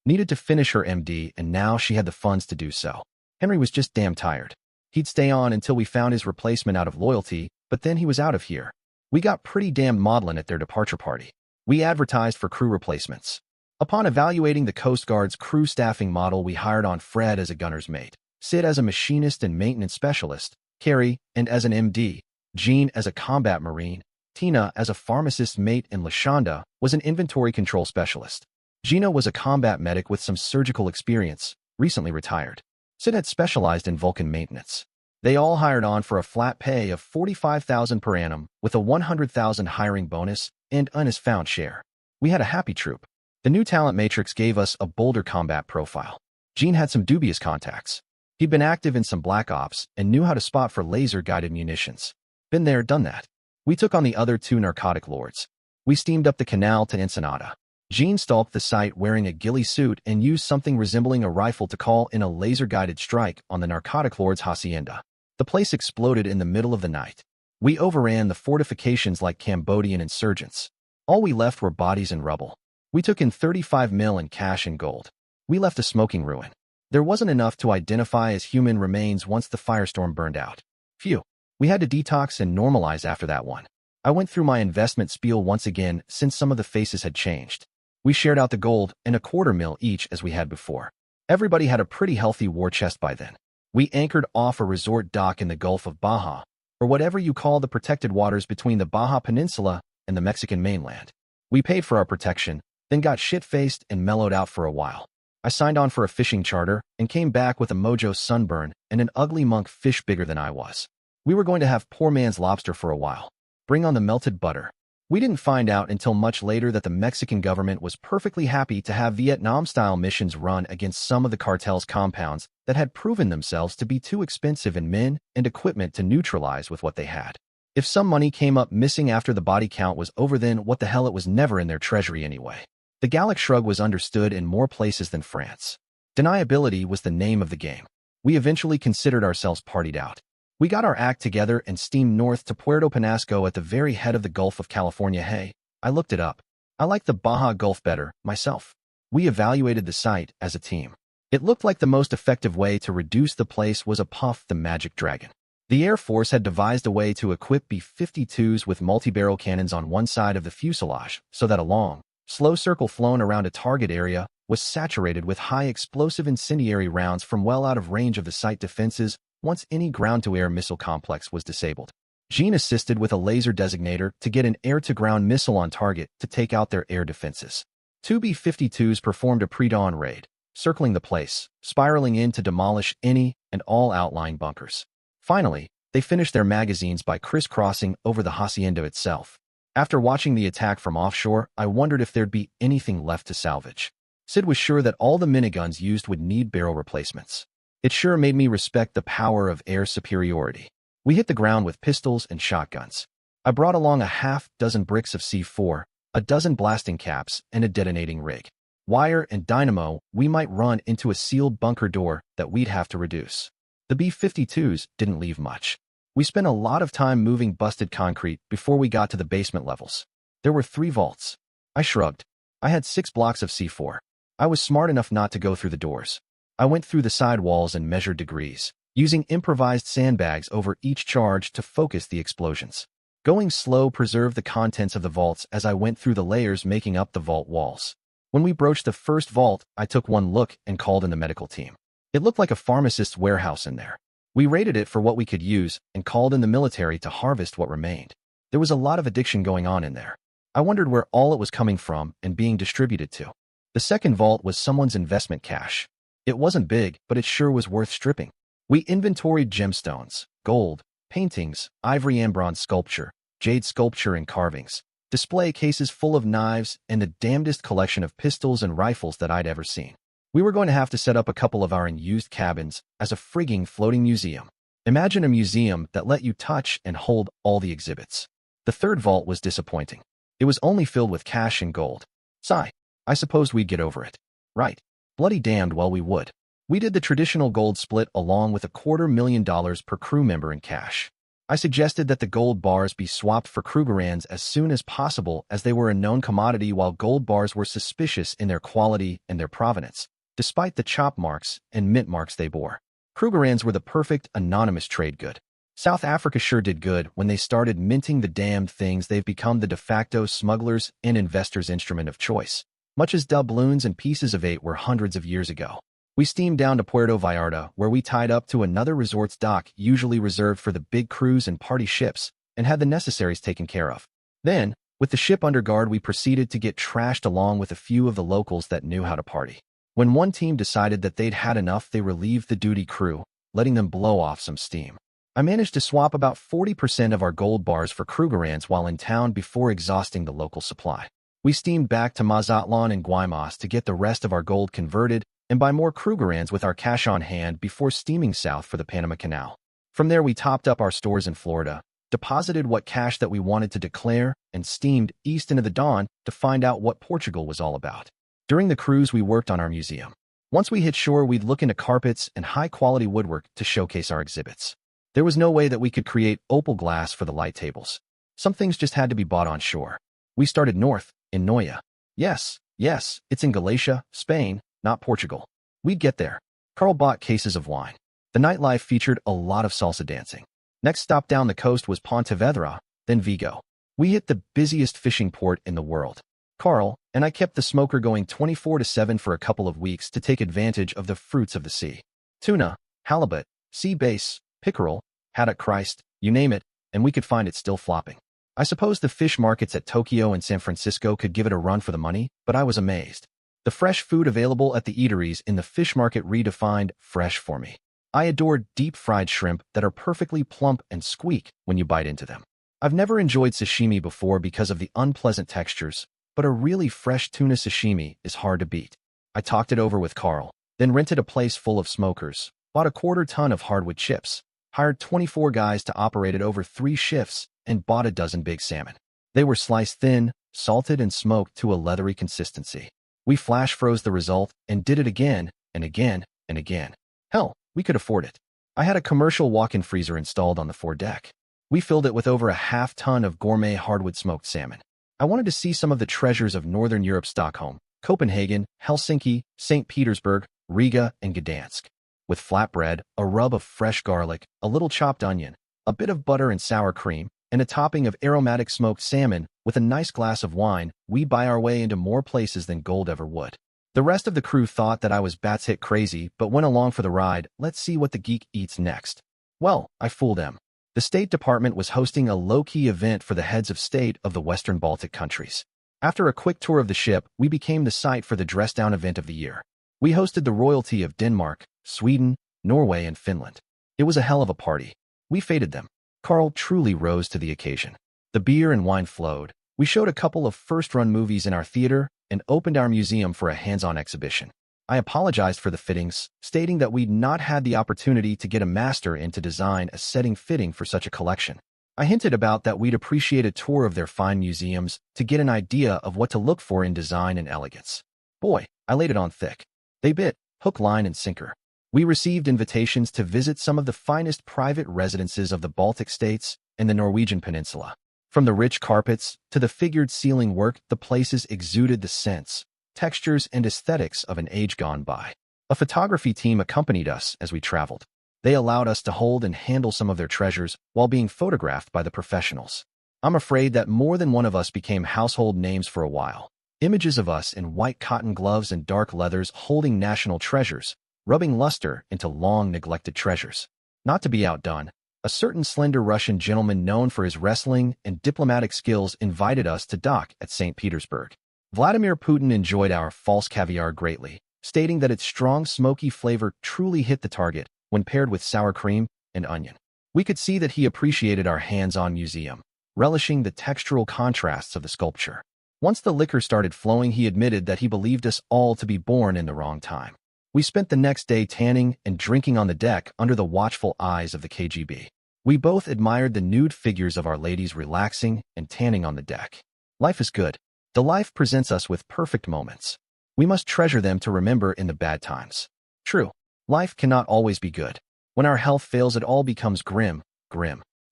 needed to finish her MD, and now she had the funds to do so. Henry was just damn tired. He'd stay on until we found his replacement out of loyalty, but then he was out of here. We got pretty damn maudlin at their departure party. We advertised for crew replacements. Upon evaluating the Coast Guard's crew staffing model, we hired on Fred as a gunner's mate, Sid as a machinist and maintenance specialist, Carrie, and as an MD, Jean as a combat marine, Tina as a pharmacist mate, and LaShonda was an inventory control specialist. Gina was a combat medic with some surgical experience, recently retired. Sid had specialized in Vulcan maintenance. They all hired on for a flat pay of $45,000 per annum with a $100,000 hiring bonus and an as-found share. We had a happy troop. The new talent matrix gave us a bolder combat profile. Gene had some dubious contacts. He'd been active in some black ops and knew how to spot for laser-guided munitions. Been there, done that. We took on the other two narcotic lords. We steamed up the canal to Ensenada. Gene stalked the site wearing a ghillie suit and used something resembling a rifle to call in a laser-guided strike on the narcotic lord's hacienda. The place exploded in the middle of the night. We overran the fortifications like Cambodian insurgents. All we left were bodies and rubble. We took in 35 mil in cash and gold. We left a smoking ruin. There wasn't enough to identify as human remains once the firestorm burned out. Phew. We had to detox and normalize after that one. I went through my investment spiel once again since some of the faces had changed. We shared out the gold and a $250,000 each as we had before. Everybody had a pretty healthy war chest by then. We anchored off a resort dock in the Gulf of Baja, or whatever you call the protected waters between the Baja Peninsula and the Mexican mainland. We paid for our protection, then got shit-faced and mellowed out for a while. I signed on for a fishing charter and came back with a mojo sunburn and an ugly monk fish bigger than I was. We were going to have poor man's lobster for a while. Bring on the melted butter. We didn't find out until much later that the Mexican government was perfectly happy to have Vietnam-style missions run against some of the cartel's compounds that had proven themselves to be too expensive in men and equipment to neutralize with what they had. If some money came up missing after the body count was over, then what the hell, it was never in their treasury anyway. The Gallic shrug was understood in more places than France. Deniability was the name of the game. We eventually considered ourselves partied out. We got our act together and steamed north to Puerto Penasco at the very head of the Gulf of California. Hey, I looked it up. I like the Baja Gulf better, myself. We evaluated the site as a team. It looked like the most effective way to reduce the place was a Puff the Magic Dragon. The Air Force had devised a way to equip B-52s with multi-barrel cannons on one side of the fuselage so that a long, slow circle flown around a target area was saturated with high explosive incendiary rounds from well out of range of the site defenses once any ground-to-air missile complex was disabled. Jean assisted with a laser designator to get an air-to-ground missile on target to take out their air defenses. Two B-52s performed a pre-dawn raid, circling the place, spiraling in to demolish any and all outlying bunkers. Finally, they finished their magazines by crisscrossing over the hacienda itself. After watching the attack from offshore, I wondered if there'd be anything left to salvage. Sid was sure that all the miniguns used would need barrel replacements. It sure made me respect the power of air superiority. We hit the ground with pistols and shotguns. I brought along a half-dozen bricks of C4, a dozen blasting caps, and a detonating rig. Wire and dynamo, we might run into a sealed bunker door that we'd have to reduce. The B-52s didn't leave much. We spent a lot of time moving busted concrete before we got to the basement levels. There were 3 vaults. I shrugged. I had 6 blocks of C4. I was smart enough not to go through the doors. I went through the side walls and measured degrees, using improvised sandbags over each charge to focus the explosions. Going slow preserved the contents of the vaults as I went through the layers making up the vault walls. When we broached the first vault, I took one look and called in the medical team. It looked like a pharmacist's warehouse in there. We raided it for what we could use and called in the military to harvest what remained. There was a lot of addiction going on in there. I wondered where all it was coming from and being distributed to. The second vault was someone's investment cash. It wasn't big, but it sure was worth stripping. We inventoried gemstones, gold, paintings, ivory and bronze sculpture, jade sculpture and carvings, display cases full of knives, and the damnedest collection of pistols and rifles that I'd ever seen. We were going to have to set up a couple of our unused cabins as a frigging floating museum. Imagine a museum that let you touch and hold all the exhibits. The third vault was disappointing. It was only filled with cash and gold. Sigh. I supposed we'd get over it. Right. Bloody damned well we would. We did the traditional gold split along with $250,000 per crew member in cash. I suggested that the gold bars be swapped for Krugerrands as soon as possible as they were a known commodity while gold bars were suspicious in their quality and their provenance, despite the chop marks and mint marks they bore. Krugerrands were the perfect anonymous trade good. South Africa sure did good when they started minting the damned things. They've become the de facto smugglers' and investors' instrument of choice, much as doubloons and pieces of 8 were hundreds of years ago. We steamed down to Puerto Vallarta, where we tied up to another resort's dock usually reserved for the big cruise and party ships, and had the necessaries taken care of. Then, with the ship under guard, we proceeded to get trashed along with a few of the locals that knew how to party. When one team decided that they'd had enough, they relieved the duty crew, letting them blow off some steam. I managed to swap about 40% of our gold bars for Krugerrands while in town before exhausting the local supply. We steamed back to Mazatlan and Guaymas to get the rest of our gold converted and buy more Krugerrands with our cash on hand before steaming south for the Panama Canal. From there, we topped up our stores in Florida, deposited what cash that we wanted to declare, and steamed east into the dawn to find out what Portugal was all about. During the cruise, we worked on our museum. Once we hit shore, we'd look into carpets and high-quality woodwork to showcase our exhibits. There was no way that we could create opal glass for the light tables. Some things just had to be bought on shore. We started north, in Noya. Yes, it's in Galicia, Spain, not Portugal. We'd get there. Carl bought cases of wine. The nightlife featured a lot of salsa dancing. Next stop down the coast was Pontevedra, then Vigo. We hit the busiest fishing port in the world. Carl and I kept the smoker going 24/7 for a couple of weeks to take advantage of the fruits of the sea. Tuna, halibut, sea bass, pickerel, haddock Christ, you name it, and we could find it still flopping. I suppose the fish markets at Tokyo and San Francisco could give it a run for the money, but I was amazed. The fresh food available at the eateries in the fish market redefined fresh for me. I adored deep-fried shrimp that are perfectly plump and squeak when you bite into them. I've never enjoyed sashimi before because of the unpleasant textures, but a really fresh tuna sashimi is hard to beat. I talked it over with Carl, then rented a place full of smokers, bought a 1/4 ton of hardwood chips, hired 24 guys to operate it over 3 shifts, and bought a dozen big salmon. They were sliced thin, salted, and smoked to a leathery consistency. We flash froze the result and did it again and again and again. Hell, we could afford it. I had a commercial walk-in freezer installed on the foredeck. We filled it with over a 1/2 ton of gourmet hardwood smoked salmon. I wanted to see some of the treasures of Northern Europe: Stockholm, Copenhagen, Helsinki, St. Petersburg, Riga, and Gdansk. With flatbread, a rub of fresh garlic, a little chopped onion, a bit of butter and sour cream, and a topping of aromatic smoked salmon with a nice glass of wine, we buy our way into more places than gold ever would. The rest of the crew thought that I was batshit crazy but went along for the ride. Let's see what the geek eats next. Well, I fooled them. The State Department was hosting a low-key event for the heads of state of the Western Baltic countries. After a quick tour of the ship, we became the site for the dress-down event of the year. We hosted the royalty of Denmark, Sweden, Norway, and Finland. It was a hell of a party. We faded them. Carl truly rose to the occasion. The beer and wine flowed. We showed a couple of first-run movies in our theater, and opened our museum for a hands-on exhibition. I apologized for the fittings, stating that we'd not had the opportunity to get a master in to design a setting fitting for such a collection. I hinted about that we'd appreciate a tour of their fine museums to get an idea of what to look for in design and elegance. Boy, I laid it on thick. They bit, hook, line, and sinker. We received invitations to visit some of the finest private residences of the Baltic states and the Norwegian peninsula. From the rich carpets to the figured ceiling work, the places exuded the scents, textures, and aesthetics of an age gone by. A photography team accompanied us as we traveled. They allowed us to hold and handle some of their treasures while being photographed by the professionals. I'm afraid that more than one of us became household names for a while. Images of us in white cotton gloves and dark leathers holding national treasures, rubbing luster into long-neglected treasures. Not to be outdone, a certain slender Russian gentleman known for his wrestling and diplomatic skills invited us to dock at St. Petersburg. Vladimir Putin enjoyed our false caviar greatly, stating that its strong, smoky flavor truly hit the target when paired with sour cream and onion. We could see that he appreciated our hands-on museum, relishing the textural contrasts of the sculpture. Once the liquor started flowing, he admitted that he believed us all to be born in the wrong time. We spent the next day tanning and drinking on the deck under the watchful eyes of the KGB. We both admired the nude figures of our ladies relaxing and tanning on the deck. Life is good. The life presents us with perfect moments. We must treasure them to remember in the bad times. True, life cannot always be good. When our health fails, it all becomes grim.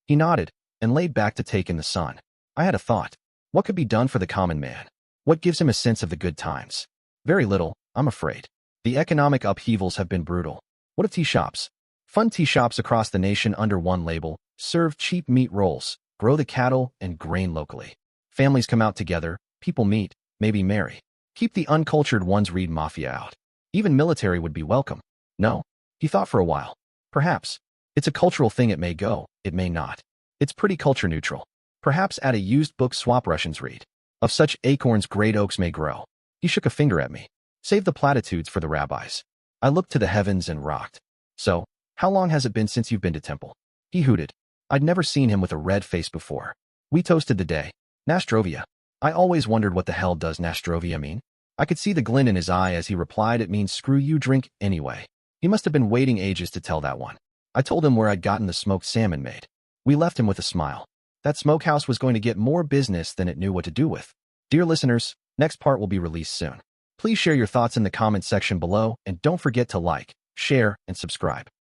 He nodded and laid back to take in the sun. I had a thought. What could be done for the common man? What gives him a sense of the good times? Very little, I'm afraid. The economic upheavals have been brutal. What of tea shops? Fun tea shops across the nation under one label serve cheap meat rolls, grow the cattle and grain locally. Families come out together, people meet, maybe marry. Keep the uncultured ones read mafia out. Even military would be welcome. No, he thought for a while. Perhaps. It's a cultural thing, it may go, it may not. It's pretty culture neutral. Perhaps at a used book swap Russians read. Of such acorns great oaks may grow. He shook a finger at me. Save the platitudes for the rabbis. I looked to the heavens and rocked. So, how long has it been since you've been to temple? He hooted. I'd never seen him with a red face before. We toasted the day. Nastrovia. I always wondered what the hell does Nastrovia mean? I could see the glint in his eye as he replied, it means screw you, drink anyway. He must have been waiting ages to tell that one. I told him where I'd gotten the smoked salmon made. We left him with a smile. That smokehouse was going to get more business than it knew what to do with. Dear listeners, next part will be released soon. Please share your thoughts in the comments section below and don't forget to like, share, and subscribe.